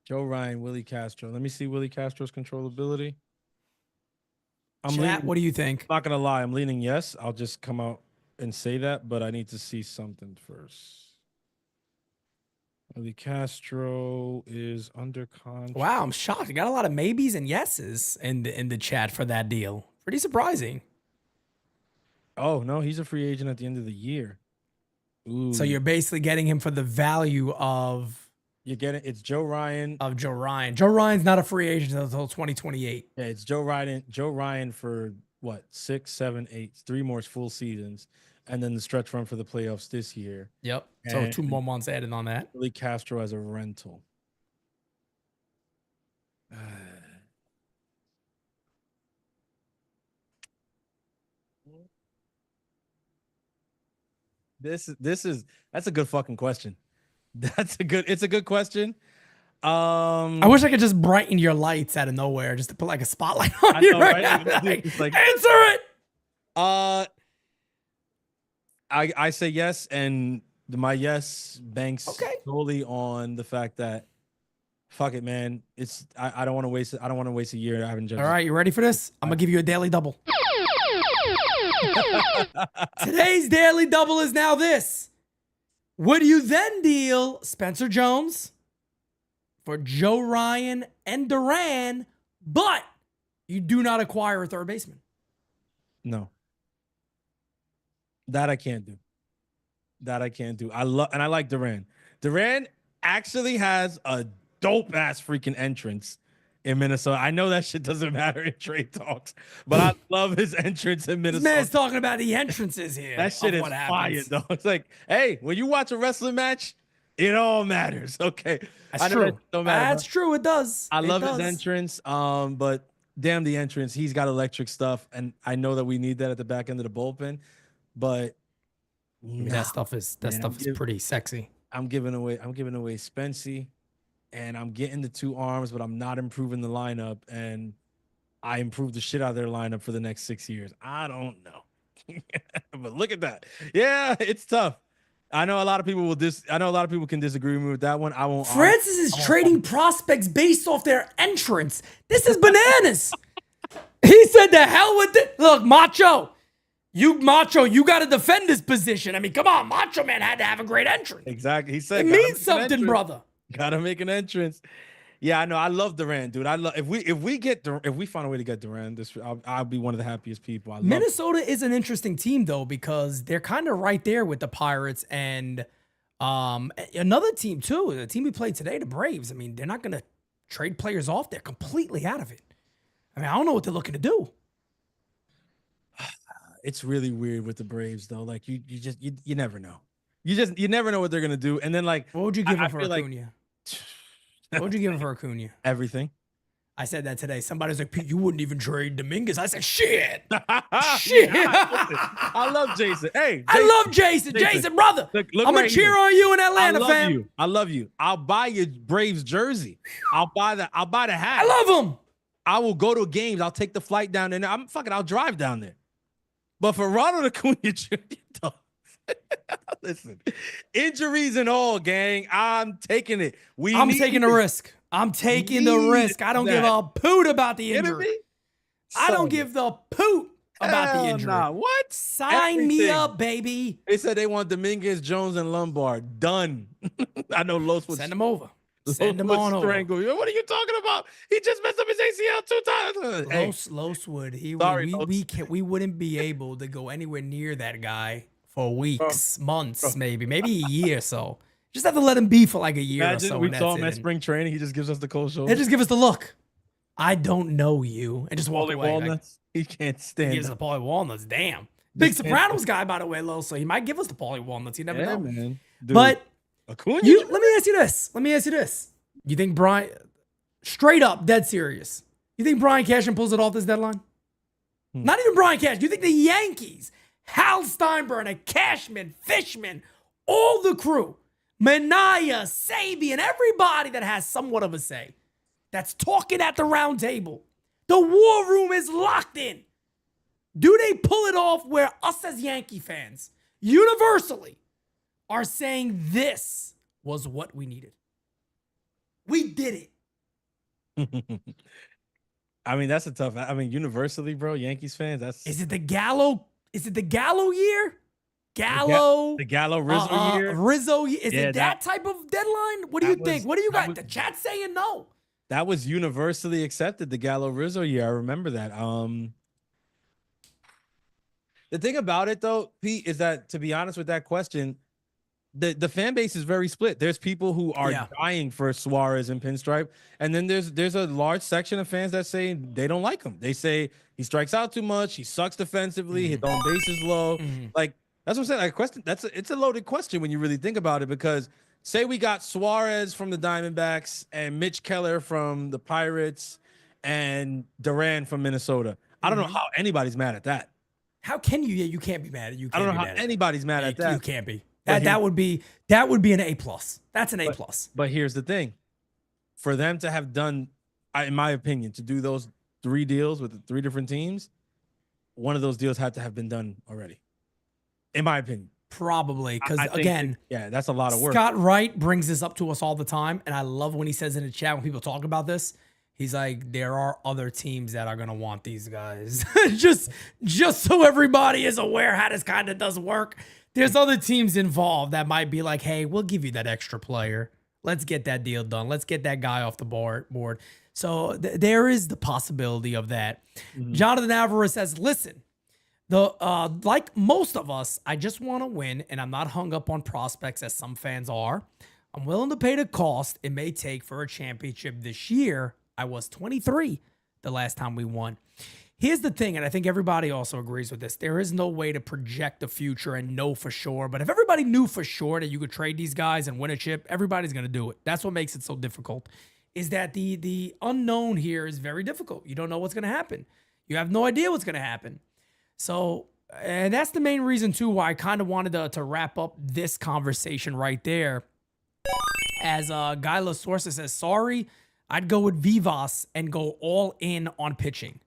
Joe Ryan, Willie Castro. Let me see Willie Castro's controllability. Chat, what do you think? I'm not going to lie. I'm leaning yes. I'll just come out and say that, but I need to see something first. Willie Castro is under contract. Wow, I'm shocked. You got a lot of maybes and yeses in the chat for that deal. Pretty surprising. Oh, no, he's a free agent at the end of the year. Ooh. So you're basically getting him for the value of... You're getting it's Joe Ryan. Of Joe Ryan. Joe Ryan's not a free agent until 2028. Yeah, it's Joe Ryan. Joe Ryan for what? 6, 7, 8, 3 more full seasons, and then the stretch run for the playoffs this year. Yep. So 2 more months added on that. Willie Castro as a rental. That's a good fucking question. It's a good question. I wish I could just brighten your lights out of nowhere, just to put like a spotlight on you right now. Like, answer it. I say yes, and my yes banks solely on the fact that fuck it, man. I don't want to waste it. I don't want to waste a year having judges. All right, you ready for this? I'm gonna give you a daily double. Today's daily double is now this. Would you then deal Spencer Jones for Joe Ryan and Duran, but you do not acquire a third baseman? No. That I can't do. I like Duran. Duran actually has a dope ass freaking entrance in Minnesota. I know that shit doesn't matter in trade talks, but I love his entrance in Minnesota. This man's talking about the entrances here. That shit is fire, though. It's like, hey, when you watch a wrestling match, it all matters. Okay. That's true. That's true. It does. I love his entrance. But damn the entrance. He's got electric stuff. And I know that we need that at the back end of the bullpen. But that stuff is pretty sexy. I'm giving away Spency, and I'm getting the 2 arms, but I'm not improving the lineup. And I improved the shit out of their lineup for the next 6 years. I don't know. But look at that. Yeah, it's tough. I know a lot of people can disagree with me with that one. I won't. Francis is trading prospects based off their entrance. This is bananas. He said, "The hell with it." Look, Macho, you got to defend this position. I mean, come on, Macho Man had to have a great entrance. Exactly. He said it means something, brother. Gotta make an entrance. Yeah, I know. I love Duran, dude. If we find a way to get Duran, I'll be one of the happiest people. Minnesota is an interesting team though, because they're kind of right there with the Pirates and another team too. The team we played today, the Braves. I mean, they're not gonna trade players off. They're completely out of it. I mean, I don't know what they're looking to do. It's really weird with the Braves though. Like you never know. You never know what they're gonna do. And then like, what would you give him for Acuna? What would you give him for Acuna? Everything. I said that today. Somebody's like, Pete, you wouldn't even trade Dominguez. I said, shit. Shit. I love Jason. Hey, I love Jason. Jason, brother. Look I'm going to cheer on you in Atlanta, I love you. I'll buy your Braves jersey. I'll buy the hat. I love him. I will go to games. I'll take the flight down there. I'll drive down there. But for Ronald Acuna Jr., listen, injuries and all, gang, I'm taking it. I'm taking the risk. I'm taking the risk. I don't give a poot about the injury. I don't give the poot about the injury. Nah, what? Sign me up, baby. They said they want Dominguez, Jones, and Lombard. Done. I know Los would send them over. Send them on over. What are you talking about? He just messed up his ACL 2 times. Los would. We wouldn't be able to go anywhere near that guy for weeks, months, maybe a year or so. Just have to let him be for like a year or so. We saw him at spring training. He just gives us the cold shoulder. They just give us the look. I don't know you, and just walk away. Walnuts. He can't stand. He gives us the Paulie Walnuts. Damn, big Sopranos guy, by the way, Los. So he might give us the Paulie Walnuts. You never know, man. Dude. But Acuna, let me ask you this. You think Brian, straight up, dead serious, you think Brian Cashman pulls it off this deadline? Not even Brian Cashman. You think the Yankees, Hal Steinbrenner, Cashman, Fishman, all the crew, Minaya, Sabian, everybody that has somewhat of a say, that's talking at the round table, the war room is locked in. Do they pull it off where us as Yankee fans, universally, are saying this was what we needed? We did it. I mean, that's a tough. I mean, universally, bro, Yankees fans. Is it the Gallo? Is it the Gallo year? Gallo, the Gallo Rizzo year. Rizzo. Is it that type of deadline? What do you think? What do you got? The chat saying no. That was universally accepted. The Gallo Rizzo year. I remember that. The thing about it, though, Pete, is that, to be honest with that question, the fan base is very split. There's people who are dying for Suarez and Pinstripe, and then there's a large section of fans that say they don't like him. They say he strikes out too much, he sucks defensively, his own base is low. Like, that's what I'm saying. Like, question, it's a loaded question when you really think about it, because say we got Suarez from the Diamondbacks and Mitch Keller from the Pirates and Duran from Minnesota. I don't know how anybody's mad at that. How can you? Yeah, you can't be mad at you. I don't know how anybody's mad at that. You can't be. That would be an A+. That's an A+. But here's the thing. For them to have done, in my opinion, to do those 3 deals with the 3 different teams, one of those deals had to have been done already. In my opinion. Probably, because again, that's a lot of work. Scott Wright brings this up to us all the time, and I love when he says in the chat when people talk about this. He's like, there are other teams that are gonna want these guys. just so everybody is aware how this kind of does work. There's other teams involved that might be like, hey, we'll give you that extra player. Let's get that deal done. Let's get that guy off the board. So there is the possibility of that. Jonathan Alvarez says, listen, like most of us, I just want to win, and I'm not hung up on prospects as some fans are. I'm willing to pay the cost it may take for a championship this year. I was 23 the last time we won. Here's the thing, and I think everybody also agrees with this. There is no way to project the future and know for sure. But if everybody knew for sure that you could trade these guys and win a chip, everybody's going to do it. That's what makes it so difficult, is that the unknown here is very difficult. You don't know what's going to happen. You have no idea what's going to happen. So, and that's the main reason, too, why I kind of wanted to wrap up this conversation right there. As Guy La Source says, sorry, I'd go with Vivas and go all in on pitching.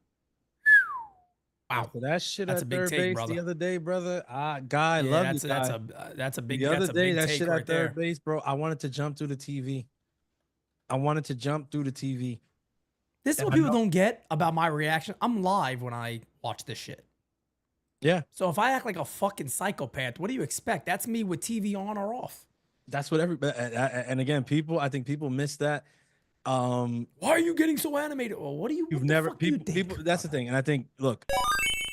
Wow, so that shit that's at a big third take, base brother. the other day, brother. Guy, love you, Guy. That's a big. The other day, that take shit right at third there. base, bro. I wanted to jump through the TV. This is what people don't get about my reaction. I'm live when I watch this shit. Yeah. So if I act like a fucking psychopath, what do you expect? That's me with TV on or off. That's what everybody. And again, I think people miss that. Why are you getting so animated? Well, what do you? You've never people. That's the thing, and I think, look,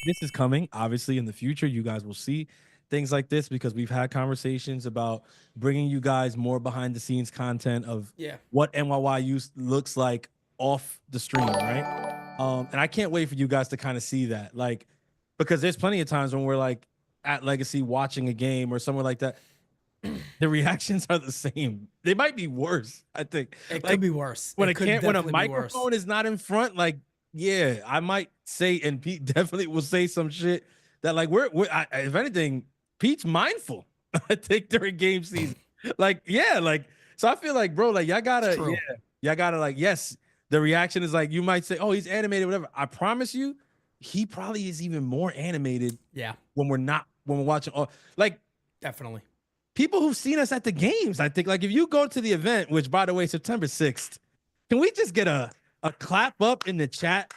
this is coming. Obviously, in the future, you guys will see things like this because we've had conversations about bringing you guys more behind the scenes content of what NYYU looks like off the stream, right? And I can't wait for you guys to kind of see that, like, because there's plenty of times when we're like at Legacy watching a game or somewhere like that. The reactions are the same. They might be worse. I think it could be worse. When a microphone is not in front, like, yeah, I might say, and Pete definitely will say some shit that, like, if anything, Pete's mindful. I think during game season, like, yeah, like, so I feel like, bro, like, y'all gotta, like, yes, the reaction is like, you might say, oh, he's animated, whatever. I promise you, he probably is even more animated. Yeah, When we're watching, like definitely. people who've seen us at the games. I think like if you go to the event, which by the way, September 6th, can we just get a clap up in the chat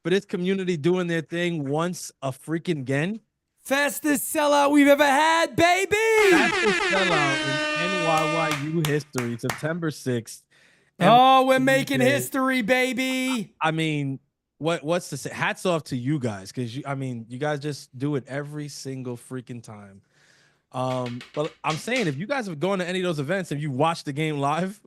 for this community doing their thing once a freaking again? Fastest sellout we've ever had, baby. Fastest sellout in NYYU history, September 6th. Oh, we're making history, baby. I mean, what's to say? Hats off to you guys, because you guys just do it every single freaking time. But I'm saying, if you guys have gone to any of those events and you watch the game live,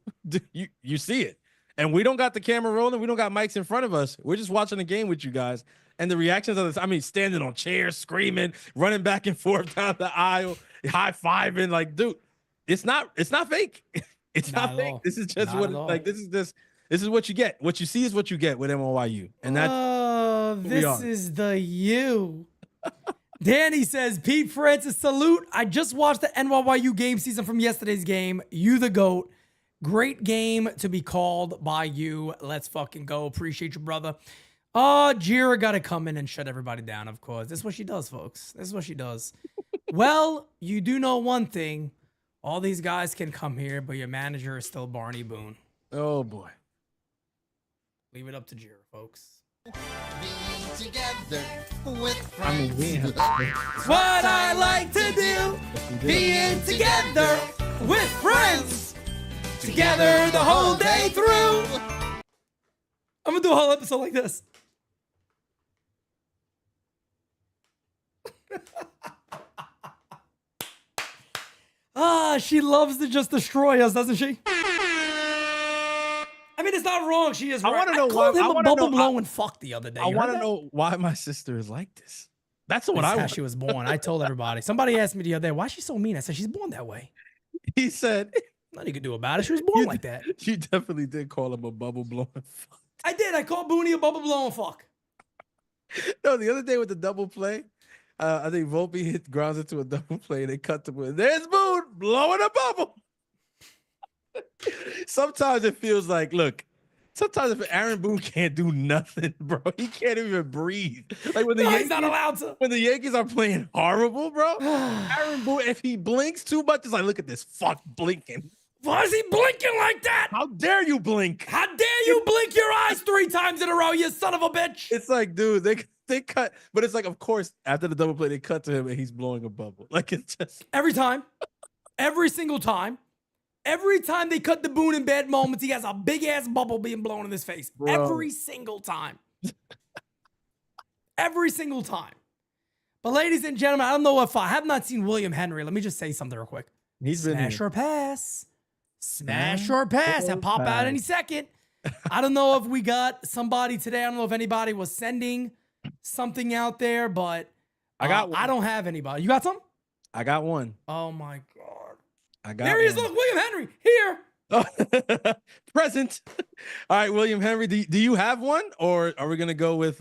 you see it. And we don't got the camera rolling, we don't got mics in front of us. We're just watching the game with you guys. And the reactions of this, I mean, standing on chairs, screaming, running back and forth down the aisle, high-fiving, like, dude, it's not fake. It's not fake. This is just what like this is what you get. What you see is what you get with NYU. And that's this is the you. Danny says, Pete Francis, salute. I just watched the NYU game season from yesterday's game. You the GOAT. Great game to be called by you. Let's fucking go. Appreciate you, brother. Jira got to come in and shut everybody down, of course. That's what she does, folks. That's what she does. Well, you do know one thing. All these guys can come here, but your manager is still Barney Boone. Oh, boy. Leave it up to Jira, folks. Be together with I mean, What I like to do, being together with friends, together the whole day through. I'm gonna do a whole episode like this. She loves to just destroy us, doesn't she? I mean, it's not wrong. She is right. I want to know called why. him a bubble blowing fuck the other day. I want to know why my sister is like this. That's what I how want. she was born. I told everybody. Somebody asked me the other day, why is she so mean? I said, she's born that way. He said, Nothing you could do about it. She was born like that. You definitely did call him a bubble blowing fuck. I did. I called Booney a bubble blowing fuck. No, the other day with the double play, I think Volpe grounds into a double play. They cut to Boone. There's Boone blowing a bubble. Sometimes it feels like, look, sometimes if Aaron Boone can't do nothing, bro, he can't even breathe. Like when he's not allowed to. When the Yankees are playing horrible, bro, Aaron Boone, if he blinks too much, it's like, look at this fuck blinking. Why is he blinking like that? How dare you blink? How dare you blink your eyes 3 times in a row, you son of a bitch? It's like, dude, they cut, but it's like, of course, after the double play, they cut to him and he's blowing a bubble. Like it's just every time, every single time. Every time they cut the Boone in bad moments, he has a big ass bubble being blown in his face. Bro. Every single time. Every single time. But ladies and gentlemen, I don't know if I have not seen William Henry. Let me just say something real quick. He's been Smash or pass. Smash or pass. He'll pop out any second. I don't know if we got somebody today. I don't know if anybody was sending something out there, but I got one. I don't have anybody. You got some? I got one. Oh my God. I got there he is. Look, William Henry here. Oh, present. All right, William Henry, do you have one, or are we gonna go with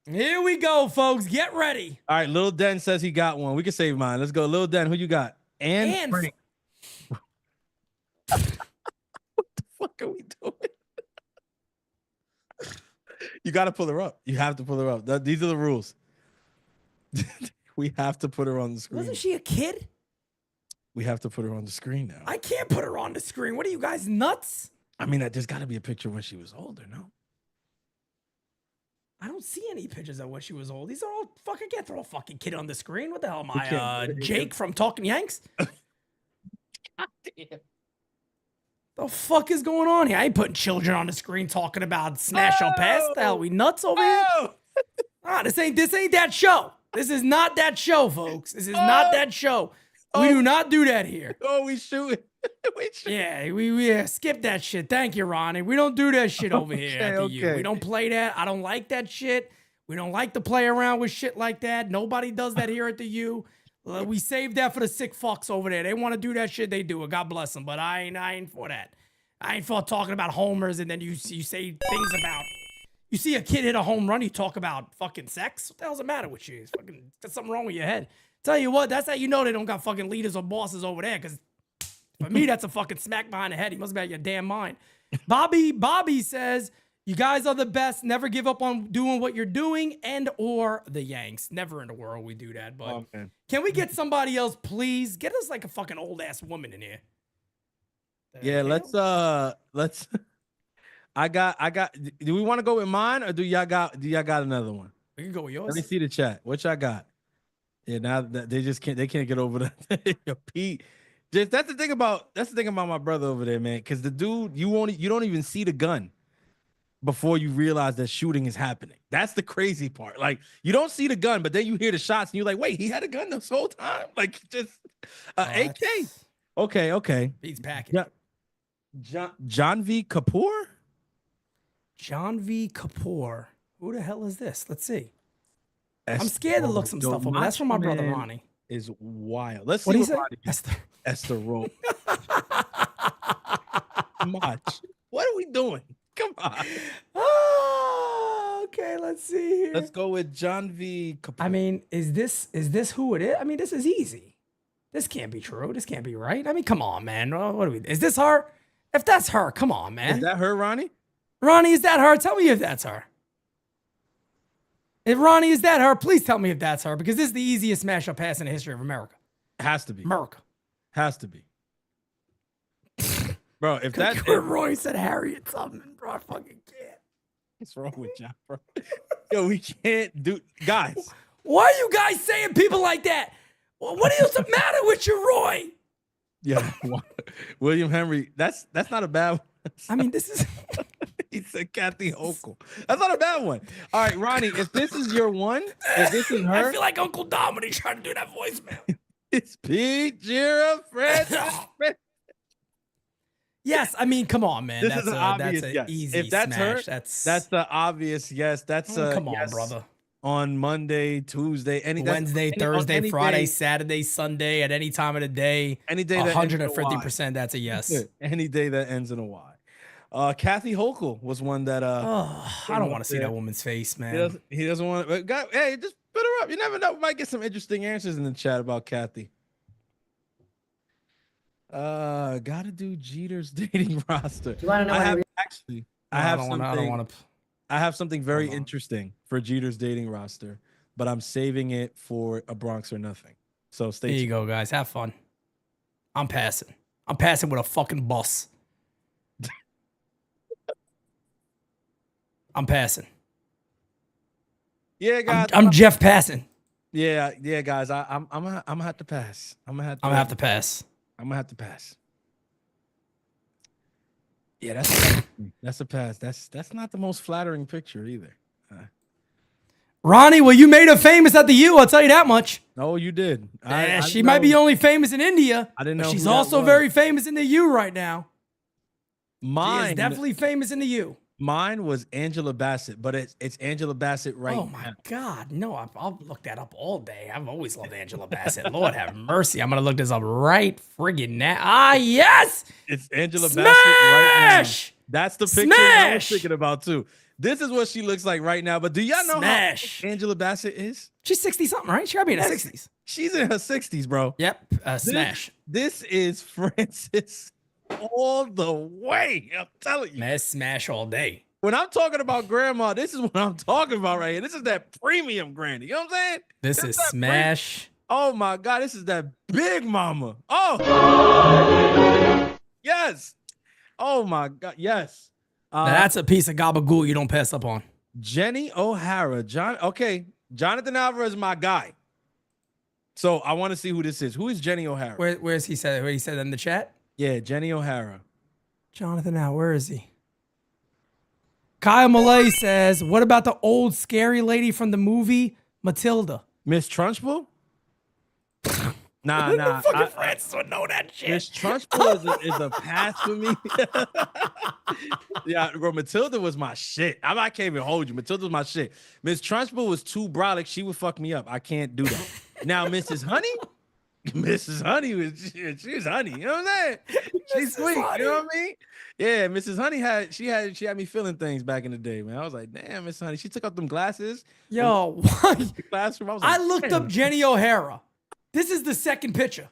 Here we go, folks. Get ready. All right, Lil Den says he got one. We can save mine. Let's go, Lil Den. Who you got? And Frank. What the fuck are we doing? You got to pull her up. You have to pull her up. These are the rules. We have to put her on the screen. Wasn't she a kid? We have to put her on the screen now. I can't put her on the screen. What are you guys, nuts? I mean, there's got to be a picture when she was older, no? I don't see any pictures of when she was old. These are all fucking, can't throw a fucking kid on the screen. What the hell am I, Jake from Talking Yanks? God damn. The fuck is going on here? I ain't putting children on the screen talking about smash or pass. The hell, we nuts over here? This ain't that show. This is not that show, folks. This is not that show. We do not do that here. Oh, we shoot. Yeah, we skip that shit. Thank you, Ronnie. We don't do that shit over here at the U. We don't play that. I don't like that shit. We don't like to play around with shit like that. Nobody does that here at the U. We save that for the sick fucks over there. They want to do that shit, they do it. God bless them. But I ain't for that. I ain't for talking about homers and then you say things about. You see a kid hit a home run, you talk about fucking sex. What the hell's the matter with you? It's fucking got something wrong with your head. Tell you what, that's how you know they don't got fucking leaders or bosses over there, because For me, that's a fucking smack behind the head. He must be out of your damn mind. Bobby says, you guys are the best. Never give up on doing what you're doing, and or the Yanks. Never in the world we do that. But can we get somebody else, please? Get us like a fucking old ass woman in here. Yeah, let's. I got. Do we want to go with mine, or do y'all got another one? We can go with yours. Let me see the chat. What y'all got? Yeah, now that they just can't get over that. Pete. Just that's the thing about my brother over there, man. Because the dude, you don't even see the gun before you realize that shooting is happening. That's the crazy part. Like, you don't see the gun, but then you hear the shots and you're like, wait, he had a gun this whole time? Like, just AK. Okay. He's packing. John V. Kapoor? John V. Kapoor. Who the hell is this? Let's see. I'm scared to look some stuff up. That's from my brother Ronnie. Is wild. Let's see what he said. Esther Roll. Much. What are we doing? Come on. Oh, okay, let's see here. Let's go with John V. Kapoor. I mean, is this who it is? I mean, this is easy. This can't be true. This can't be right. I mean, come on, man. What are we? Is this her? If that's her, come on, man. Is that her, Ronnie? Ronnie, is that her? Tell me if that's her. If Ronnie, is that her? Please tell me if that's her, because this is the easiest smash up pass in the history of America. Has to be. America. Has to be. Bro, if that Roy said Harriet something, bro, I fucking can't. What's wrong with y'all, bro? Yo, we can't do, guys. Why are you guys saying people like that? What is the matter with you, Roy? Yeah, William Henry. That's not a bad one. I mean, this is. He said Kathy Hochul. That's not a bad one. All right, Ronnie, if this is your one, if this is her. I feel like Uncle Dom when he's trying to do that voicemail. It's Pete Girafred. Yes, I mean, come on, man. That's an obvious yes. Easy if that's smash. her, that's the obvious yes. That's come on, yes brother. On Monday, Tuesday, Wednesday, Thursday, Friday, Saturday, Sunday, at any time of the day. Any day, 150%. That's a yes. Any day that ends in a Y. Kathy Hochul was one that. I don't want to see that woman's face, man. He doesn't want. Hey, just put her up. You never know. We might get some interesting answers in the chat about Kathy. Gotta do Jeter's dating roster. Do you want to know? I have something very interesting for Jeter's dating roster, but I'm saving it for a Bronx or nothing. So stay tuned. There you go, guys. Have fun. I'm passing. I'm passing with a fucking bus. I'm passing. Yeah, guys. I'm Jeff passing. Yeah, guys. I'm gonna have to pass. I'm gonna have to pass. I'm gonna have to pass. Yeah, that's a pass. That's not the most flattering picture either. Ronnie, well, you made her famous at the U. I'll tell you that much. No, you did. She might be only famous in India. I didn't know. She's also very famous in the U right now. Mine she is definitely famous in the U. Mine was Angela Bassett, but it's Angela Bassett right now. Oh my God. No, I'll look that up all day. I've always loved Angela Bassett. Lord have mercy. I'm going to look this up right friggin' now. Ah, yes. It's Angela Bassett right now. That's the picture I was thinking about too. This is what she looks like right now. But do y'all know how Angela Bassett is? She's 60 something, right? She gotta be in her 60s. She's in her 60s, bro. Yep. Smash. This is Francis all the way. I'm telling you. Smash all day. When I'm talking about grandma, this is what I'm talking about right here. This is that premium granny. You know what I'm saying? This is smash. Oh my God. This is that big mama. Oh. Yes. Oh my God. Yes. Now that's a piece of gabagool you don't pass up on. Jenny O'Hara. Jonathan Alvarez is my guy. So I want to see who this is. Who is Jenny O'Hara? Where's he said? Where he said in the chat? Yeah, Jenny O'Hara. Jonathan, now where is he? Kyle Malay says, "What about the old scary lady from the movie Matilda?" Miss Trunchbull? Nah. Fucking Francis would know that shit. Miss Trunchbull is a pass for me. Yeah, bro. Matilda was my shit. I can't even hold you. Matilda was my shit. Miss Trunchbull was too brolic. She would fuck me up. I can't do that. Now, Mrs. Honey. Mrs. Honey she's honey, you know what I'm saying? She's sweet, Honey. You know what I mean? Yeah, Mrs. Honey had me feeling things back in the day, man. I was like, damn, Miss Honey. She took out them glasses. Yo, what? The classroom. I was like, looked up Jenny O'Hara. This is the second picture.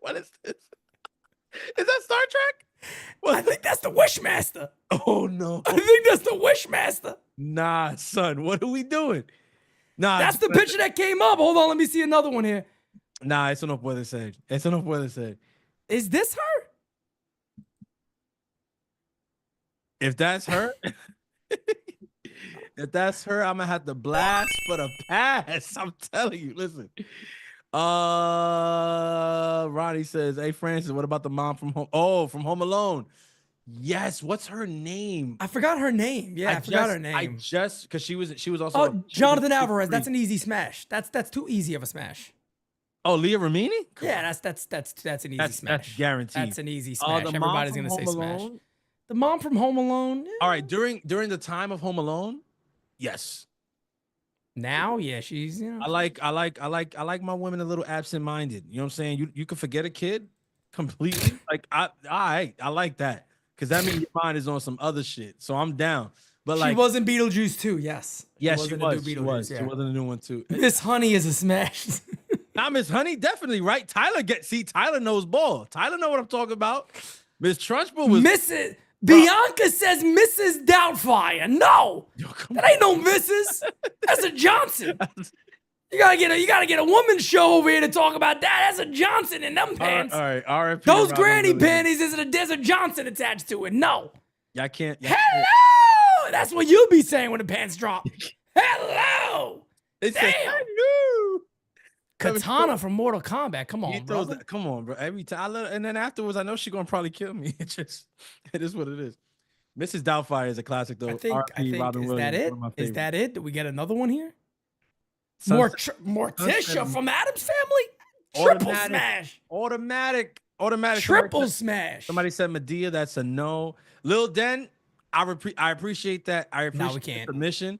What is this? Is that Star Trek? I think that's the Wishmaster. Oh no. I think that's the Wishmaster. Nah, son. What are we doing? Nah, That's the picture that came up. Hold on, let me see another one here. Nah, eso no puede ser. Eso no puede ser. Is this her? If that's her, if that's her, I'm gonna have to blast for the pass. I'm telling you. Listen. Ronnie says, "Hey Francis, what about the mom from Home? Oh, from Home Alone? Yes. What's her name? I forgot her name. Yeah, I forgot her name. I just because she was also. Oh, Jonathan Alvarez. That's an easy smash. That's too easy of a smash. Oh, Leah Remini? Yeah, that's an easy smash. That's guaranteed. That's an easy smash. The Everybody's mom gonna from say Home smash. Alone? The mom from Home Alone. All right, during the time of Home Alone, yes. Now, yeah, she's I like my women a little absent-minded. You know what I'm saying? You can forget a kid completely. Like I like that because that means your mind is on some other shit. So I'm down. But like she was in Beetlejuice too. Yes. Yes, she was. She was a new one too. Miss Honey is a smash. Not Miss Honey, definitely right. Tyler knows ball. Tyler know what I'm talking about. Miss Trunchbull was Mrs. Bianca says Mrs. Doubtfire. No, that ain't no Mrs. That's a Johnson. You gotta get a woman's show over here to talk about that. That's a Johnson in them pants. All right. RFP Those granny panties there's a Johnson attached to it. No. Y'all can't. Hello. That's what you be saying when the pants drop. Hello. They say hello. Katana from Mortal Kombat. Come on, bro. Come on, bro. Every time, and then afterwards, I know she's gonna probably kill me. It is what it is. Mrs. Doubtfire is a classic, though. I think Robin is Williams, that it? one of my Is that it? Did we get another one here? Morticia Sunset. from Addams Family. Triple smash. Automatic. Triple smash. Somebody said Medea. That's a no. Lil Den. I appreciate that. I appreciate we can't. the submission.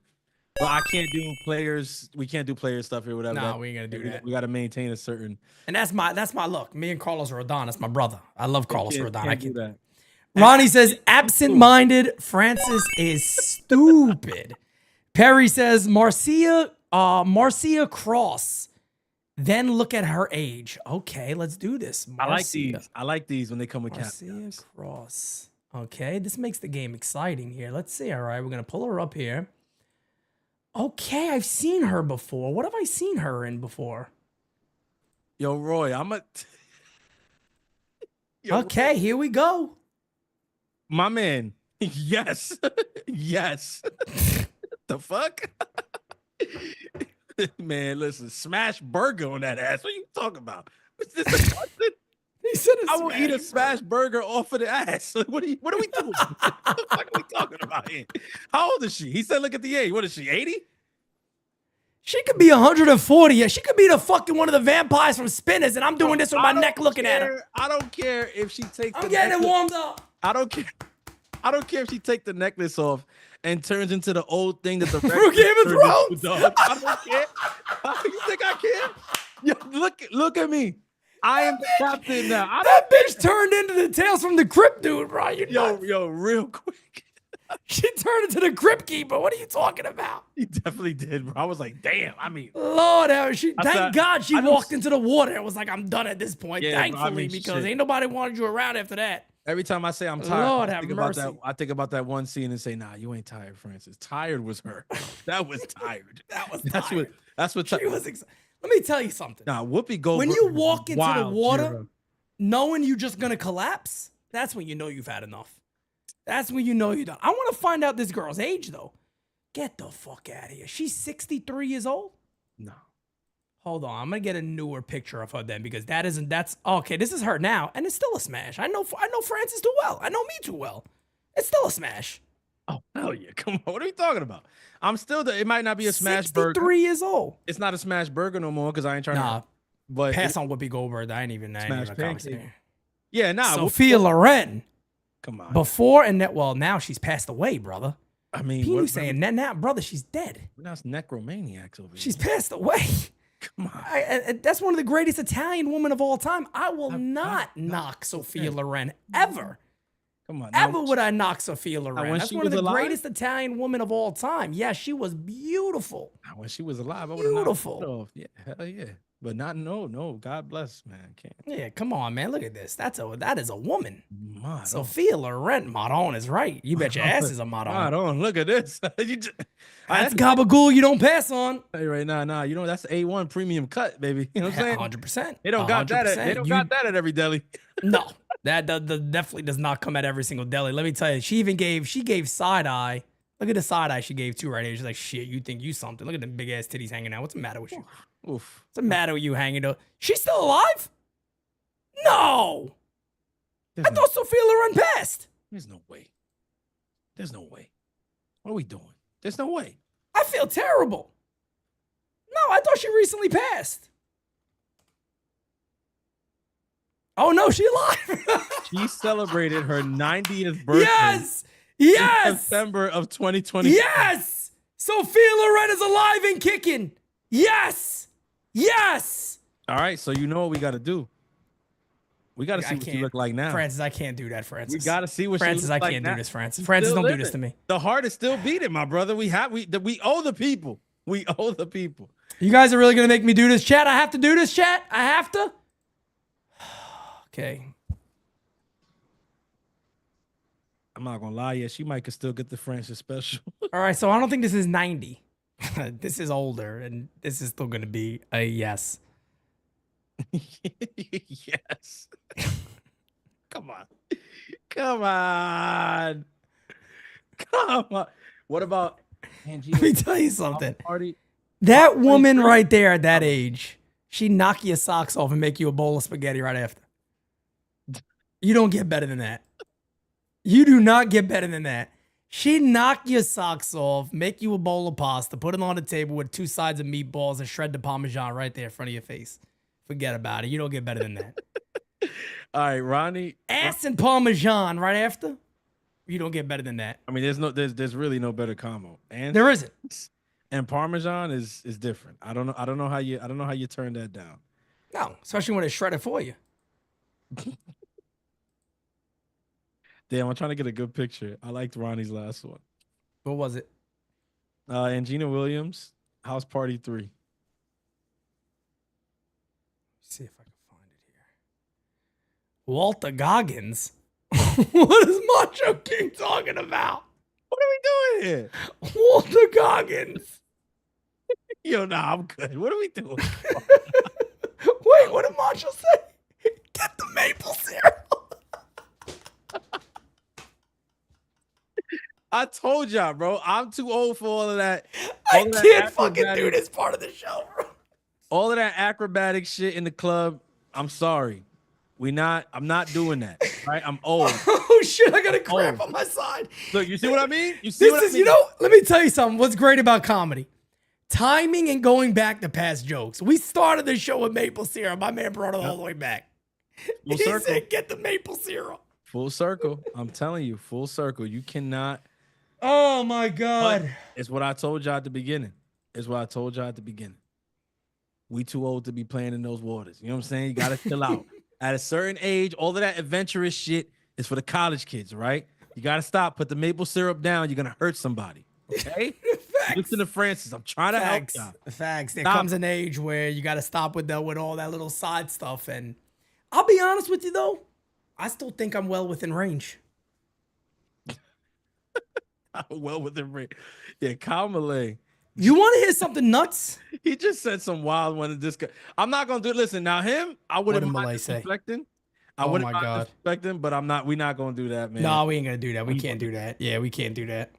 But I can't do players. We can't do player stuff here, whatever. No, we ain't gonna do that. We got to maintain a certain. And that's my look. Me and Carlos Rodon. That's my brother. I love Carlos Rodon. I do that. Ronnie says absent-minded. Francis is stupid. Perry says Marcia Cross. Then look at her age. Okay, let's do this. Marcia. I like these when they come with Marcia Cross. Okay, this makes the game exciting here. Let's see. All right, we're gonna pull her up here. Okay, I've seen her before. What have I seen her in before? Yo, Roy, Okay, here we go. My man. Yes. Yes. The fuck? Man, listen, smash burger on that ass. What are you talking about? Is this a question? He said I will eat a smash burger off of the ass. What are we doing? What the fuck are we talking about here? How old is she? He said, look at the age. What is she, 80? She could be 140. Yeah, she could be the fucking one of the vampires from Spinners, and I'm doing this with my neck looking at her. I don't care if she takes I'm getting it warmed up. I don't care if she take the necklace off and turns into the old thing that the From Game of Thrones. I don't care. You think I care? Yo, look at me. I am the captain now. That bitch turned into the Tales from the Crypt dude, bro. Yo, real quick. She turned into the Crypt Keeper. What are you talking about? He definitely did, bro. I was like, damn. I mean, Lord, thank God she walked into the water and was like, I'm done at this point. Yeah, thankfully, because ain't nobody wanted you around after that. Every time I say I'm tired, Lord I think have mercy. I think about that one scene and say, nah, you ain't tired, Francis. Tired was her. That was tired. That's what she was. Let me tell you something. Nah, Whoopi Goldberg. When you walk into the water, Jira. knowing you're just gonna collapse, that's when you know you've had enough. That's when you know you're done. I want to find out this girl's age, though. Get the fuck out of here. She's 63 years old? No. Hold on. I'm going to get a newer picture of her then, because that's okay. This is her now, and it's still a smash. I know Francis too well. I know me too well. It's still a smash. Oh, hell yeah. Come on. What are we talking about? It might not be a smash burger. 63 years old. It's not a smash burger no more because I ain't trying to. But pass on Whoopi Goldberg. I ain't even pancake. Yeah, nah. Sophia Loren. Come on. Before and that, well, now she's passed away, brother. I mean, P saying that now, brother, she's dead. We're not necromaniacs over here. She's passed away. Come on. That's one of the greatest Italian women of all time. I will not knock Sophia Loren ever. Come on. Ever would I knock Sophia Loren? when That's she one of was the alive? greatest Italian women of all time. Yeah, she was beautiful. When she was alive, I would have knocked Beautiful. her off. Yeah, hell yeah. But no. God bless, man. Can't. Yeah, come on, man. Look at this. That is a woman. Madonna. Sophia Loren. Madon is right. You bet your ass is a Madon. Madonna, look at this. That's gabagool you don't pass on. Right now, nah. You know that's A1 premium cut, baby. You know what I'm saying? 100%. They don't got that. 100%. Got that at every deli. No, that definitely does not come at every single deli. Let me tell you, she gave side eye. Look at the side eye she gave too right here. She's like, shit, you think you something. Look at them big ass titties hanging out. What's the matter with you? Oof. What's the matter with you hanging out? She's still alive? No. I thought Sophia Loren passed. There's no way. What are we doing? There's no way. I feel terrible. No, I thought she recently passed. Oh no, she alive. She celebrated her 90th birthday. Yes. In Yes. September of 2020. Yes. Sophia Loren is alive and kicking. Yes. Yes. All right, so you know what we got to do. We got to see what you look like now. Francis, I can't do that, Francis. We got to see what Francis, she looks I like can't now. do this, Francis. Francis, don't do this to me. The heart is still beating, my brother. We owe the people. We owe the people. You guys are really going to make me do this, chat? I have to do this, chat? I have to? Okay. I'm not going to lie. Yeah, she might could still get the Francis special. All right, so I don't think this is 90. This is older, and this is still going to be a yes. Yes. Come on. Come on. Come on. What about Angie? Let me tell you something. Party? That woman right there at that age, she knock your socks off and make you a bowl of spaghetti right after. You don't get better than that. You do not get better than that. She knock your socks off, make you a bowl of pasta, put it on the table with 2 sides of meatballs and shred the Parmesan right there in front of your face. Forget about it. You don't get better than that. All right, Ronnie. Ass and Parmesan right after. You don't get better than that. I mean, there's really no better combo. And There isn't. And Parmesan is different. I don't know how you turn that down. No, especially when it's shredded for you. Damn, I'm trying to get a good picture. I liked Ronnie's last one. What was it? Angina Williams, House Party 3. See if I can find it here. Walter Goggins? What is Macho King talking about? What are we doing here? Walter Goggins. Yo, nah, I'm good. What are we doing? Wait, what did Macho say? Get the maple syrup. I told y'all, bro. I'm too old for all of that. I can't fucking do this part of the show, bro. All of that acrobatic shit in the club. I'm sorry. I'm not doing that. Right? I'm old. Oh shit, I got a cramp on my side. Look, you see what I mean? You see what I mean? You know, let me tell you something. What's great about comedy? Timing and going back to past jokes. We started the show with maple syrup. My man brought it all the way back. Full He circle. said, get the maple syrup. Full circle. I'm telling you, full circle. You cannot. Oh my God. It's what I told y'all at the beginning. We too old to be playing in those waters. You know what I'm saying? You got to chill out. At a certain age, all of that adventurous shit is for the college kids, right? You got to stop. Put the maple syrup down. You're going to hurt somebody. Okay? Listen to Francis. I'm trying to help y'all. Facts. There Stop. comes an age where you got to stop with all that little side stuff. And I'll be honest with you, though. I still think I'm well within range. Well within range. Yeah, Kyle Malay. You want to hear something nuts? He just said some wild one. I'm not going to do it. Listen, now him, I wouldn't What did mind Malay say? disrespecting. Oh my God. Disrespecting, but we're not going to do that, man. No, we ain't going to do that. We can't do that. Yeah, we can't do that.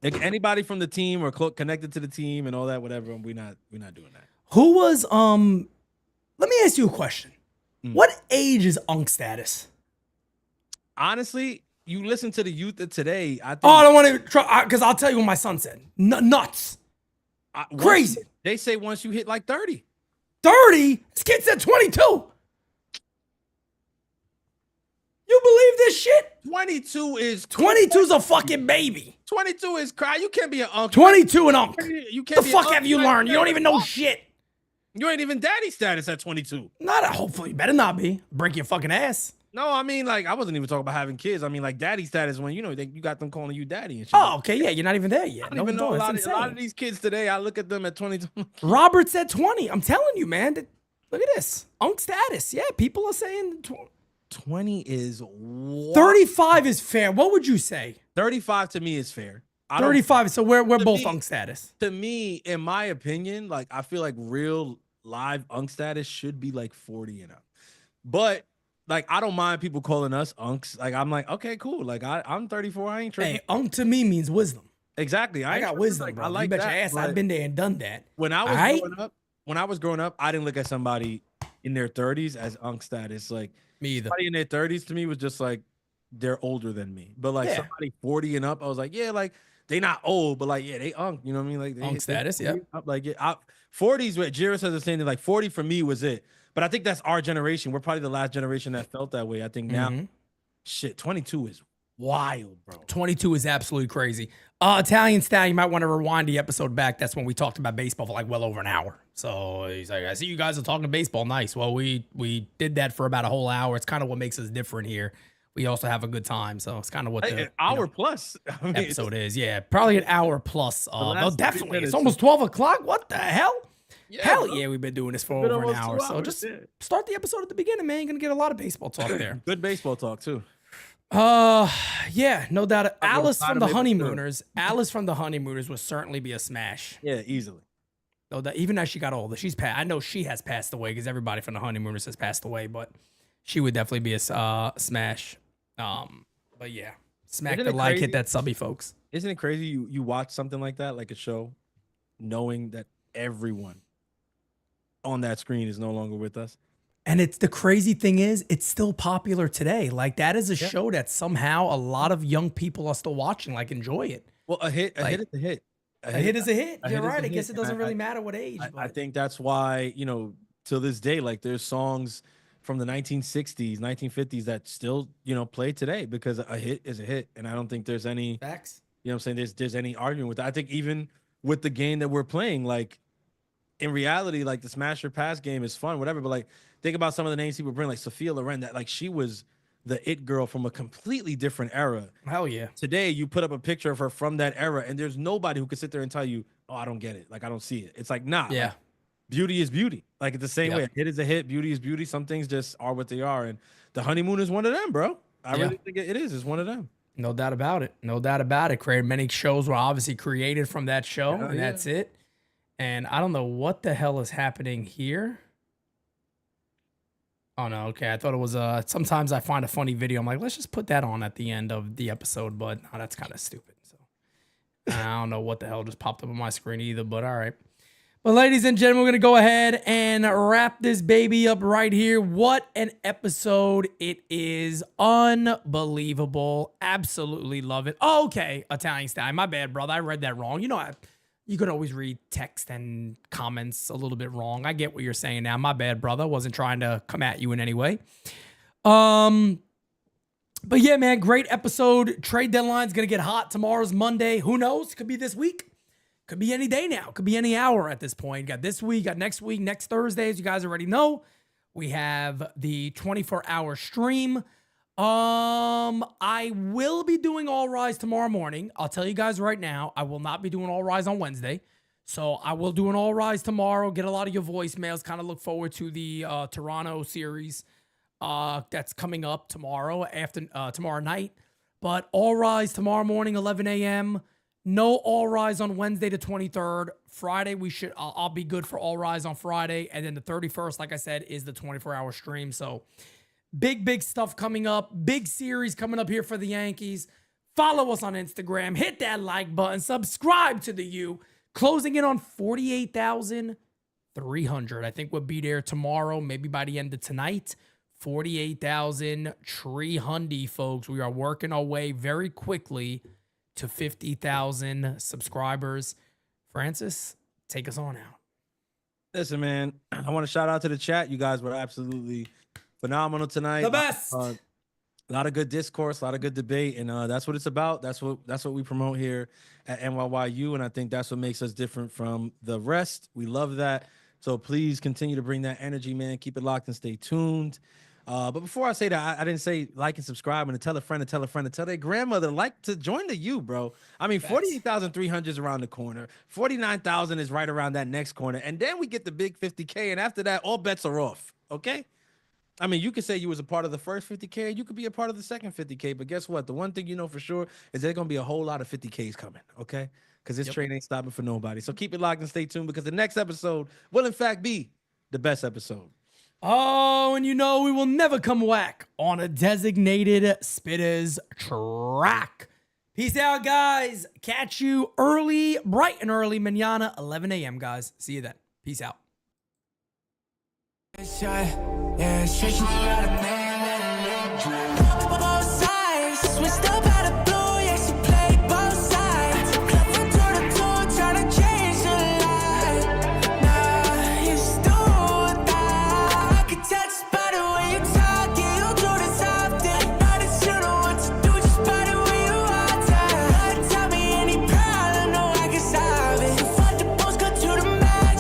Like anybody from the team or connected to the team and all that, whatever, we're not doing that. Who was, let me ask you a question. What age is Unk status? Honestly, you listen to the youth of today. I think, Oh, I don't want to try, because I'll tell you what my son said. Nuts. Crazy. They say once you hit like 30. 30? This kid said 22. You believe this shit? 22 is 22's a fucking baby. 22 is cry. You can't be an uncle. 22 and Unk. You can't The be an fuck uncle. have you learned? You don't even know shit. You ain't even daddy status at 22. Hopefully, better not be. Break your fucking ass. No, I mean, like, I wasn't even talking about having kids. I mean, like, daddy status when you got them calling you daddy and shit. Oh, okay, yeah, you're not even there I yet. don't No, even know no, a that's lot insane. of these kids today. I look at them at 20. Robert said 20. I'm telling you, man. Look at this. Unk status. Yeah, people are saying 20 is what? 35 is fair. What would you say? 35 to me is fair. I don't 35. So we're to both me- unk status. to me, in my opinion, like I feel like real live unk status should be like 40 and up. But like I don't mind people calling us unks. Like I'm like, okay, cool. Like I'm 34. I ain't tripping. Hey, unk to me means wisdom. Exactly. I ain't got tripping. wisdom, Like, bro. I You like bet that. your ass but I've been there and done that. when I was All right? growing up, I didn't look at somebody in their 30s as unk status. Like Me either. somebody in their 30s to me was just like they're older than me. But like Yeah. somebody 40 and up, I was like, yeah, like they not old, but like yeah, they unk. You know what I mean? Like Unk status, they yeah. up, like yeah, 40s. What Jira says the same thing. Like 40 for me was it. But I think that's our generation. We're probably the last generation that felt that way. I think now, shit, 22 is wild, bro. 22 is absolutely crazy. Italian style, you might want to rewind the episode back. That's when we talked about baseball for like well over an hour. So he's like, I see you guys are talking baseball. Nice. Well, we did that for about a whole hour. It's kind of what makes us different here. We also have a good time. So it's kind of what the An hour plus. I mean, episode is. Yeah, probably an hour plus. last 30 Definitely. It's minutes. almost 12 o'clock. What the hell? Yeah, Hell bro. yeah, we've been doing this for Been over an almost hour. 2 So hours, just yeah. start the episode at the beginning, man. You're going to get a lot of baseball talk there. Good baseball talk too. Yeah, no doubt. Alice side from of the it, but Honeymooners. Alice from the Honeymooners would certainly be a smash. Yeah, easily. Though that even as she got older, I know she has passed away because everybody from the Honeymooners has passed away, but she would definitely be a smash. But yeah, smack Isn't the it like, crazy? hit that subby, folks. Isn't it crazy you watch something like that, like a show, knowing that everyone on that screen is no longer with us? And it's the crazy thing is, it's still popular today. Like that is a Yeah. show that somehow a lot of young people are still watching, like enjoy it. Well, a hit is a hit. A hit is a hit. a You're hit is right. a I guess hit. it doesn't And really matter what age. I But think that's why, to this day, like there's songs from the 1960s, 1950s that still, play today because a hit is a hit. And I don't think there's any, facts. what I'm saying? There's any argument with that. I think even with the game that we're playing, like in reality, like the smash or pass game is fun, whatever. But like, think about some of the names people bring, like Sophia Loren, that like she was the it girl from a completely different era. Hell yeah. Today, you put up a picture of her from that era, and there's nobody who could sit there and tell you, "Oh, I don't get it. Like I don't see it." It's like, nah. Yeah. Like, beauty is beauty. Like the same Yep. way, a hit is a hit. Beauty is beauty. Some things just are what they are, and the honeymoon is one of them, bro. I Yeah. really think it is. It's one of them. No doubt about it. No doubt about it. Created many shows were obviously created from that show, Hell and yeah. that's it. And I don't know what the hell is happening here. Oh no, okay. I thought it was sometimes I find a funny video. I'm like, let's just put that on at the end of the episode, but no, that's kind of stupid. So I don't know what the hell just popped up on my screen either, but all right. But ladies and gentlemen, we're gonna go ahead and wrap this baby up right here. What an episode it is. Unbelievable. Absolutely love it. Oh, okay, Italian style. My bad, brother. I read that wrong. You could always read text and comments a little bit wrong. I get what you're saying now. My bad, brother. I wasn't trying to come at you in any way. But yeah, man, great episode. Trade deadline's gonna get hot. Tomorrow's Monday. Who knows? Could be this week. Could be any day now. Could be any hour at this point. Got this week, got next week, next Thursday, as you guys already know. We have the 24-hour stream. I will be doing All Rise tomorrow morning. I'll tell you guys right now, I will not be doing All Rise on Wednesday. So I will do an All Rise tomorrow. Get a lot of your voicemails. Kind of look forward to the Toronto series that's coming up tomorrow tomorrow night. But All Rise tomorrow morning, 11 a.m. No All Rise on Wednesday the 23rd. Friday, I'll be good for All Rise on Friday. And then the 31st, like I said, is the 24-hour stream. So big stuff coming up. Big series coming up here for the Yankees. Follow us on Instagram. Hit that like button. Subscribe to the U. Closing in on 48,300. I think we'll be there tomorrow, maybe by the end of tonight. 48,300, folks. We are working our way very quickly to 50,000 subscribers. Francis, take us on out. Listen, man, I want to shout out to the chat. You guys were absolutely phenomenal tonight. The best. A lot of good discourse, a lot of good debate, and that's what it's about. That's what we promote here at NYYU, and I think that's what makes us different from the rest. We love that. So please continue to bring that energy, man. Keep it locked and stay tuned. But before I say that, I didn't say like and subscribe and to tell a friend to tell a friend to tell their grandmother like to join the you, bro. I mean, 48,300 is around the corner. 49,000 is right around that next corner. And then we get the big 50K. And after that, all bets are off. Okay. I mean, you could say you was a part of the first 50K, and you could be a part of the second 50K. But guess what? The one thing you know for sure is there's going to be a whole lot of 50Ks coming. Okay. Because this train ain't stopping for nobody. So keep it locked and stay tuned because the next episode will, in fact, be the best episode. Oh, and you know we will never come whack on a designated spitters track. Peace out, guys. Catch you early, bright and early, manana, 11 a.m., guys. See you then. Peace out. Yeah, stretching out of